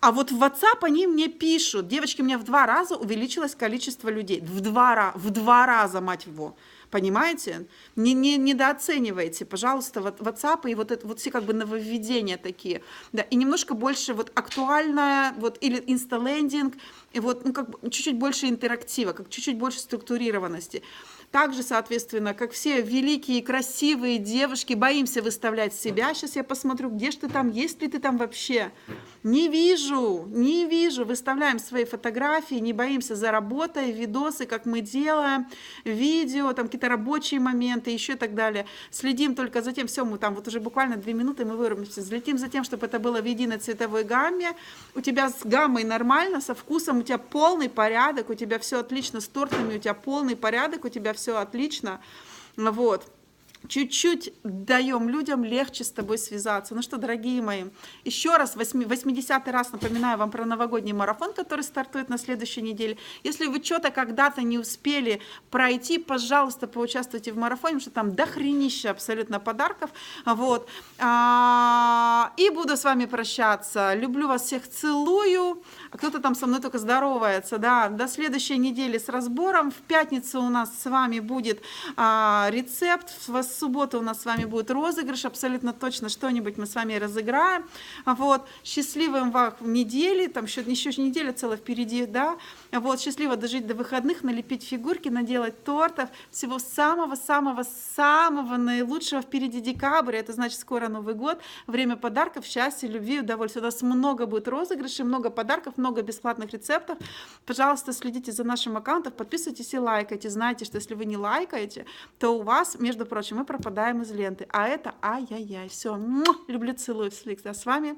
А вот в WhatsApp они мне пишут, девочки, у меня в 2 раза увеличилось количество людей. В 2 раза, мать его. Понимаете? Не недооценивайте, пожалуйста, WhatsApp и вот это вот все как бы нововведения такие. Да, и немножко больше вот актуальное, вот или инсталендинг, и вот ну, как бы чуть-чуть больше интерактива, как чуть-чуть больше структурированности. Также, соответственно, как все великие, красивые девушки, боимся выставлять себя. Сейчас я посмотрю, где ж ты там, есть ли ты там вообще. Не вижу. Выставляем свои фотографии, не боимся за работой, видосы, как мы делаем, видео, там какие-то рабочие моменты, еще и так далее. Следим только за тем, все, мы там вот уже буквально 2 минуты, мы вырубимся. Следим за тем, чтобы это было в единой цветовой гамме. У тебя с гаммой нормально, со вкусом, у тебя полный порядок, у тебя все отлично с тортами, у тебя полный порядок, у тебя все отлично, вот. Чуть-чуть даем людям легче с тобой связаться. Ну что, дорогие мои, еще раз, 80-й раз напоминаю вам про новогодний марафон, который стартует на следующей неделе. Если вы что-то когда-то не успели пройти, пожалуйста, поучаствуйте в марафоне, потому что там дохренища абсолютно подарков. Вот. И буду с вами прощаться. Люблю вас всех, целую. Кто-то там со мной только здоровается. Да. До следующей недели с разбором. В пятницу у нас с вами будет рецепт. в субботу у нас с вами будет розыгрыш, абсолютно точно что-нибудь мы с вами разыграем. Вот, счастливой вам недели, там еще неделя целая впереди, да, вот, счастливо дожить до выходных, налепить фигурки, наделать тортов, всего самого-самого-самого наилучшего впереди декабрь, это значит скоро Новый год, время подарков, счастья, любви, удовольствия. У нас много будет розыгрышей, много подарков, много бесплатных рецептов. Пожалуйста, следите за нашим аккаунтом, подписывайтесь и лайкайте. Знаете, что если вы не лайкаете, то у вас, между прочим, мы пропадаем из ленты. А это ай-яй-яй. Все, люблю, целую, Фликс. А с вами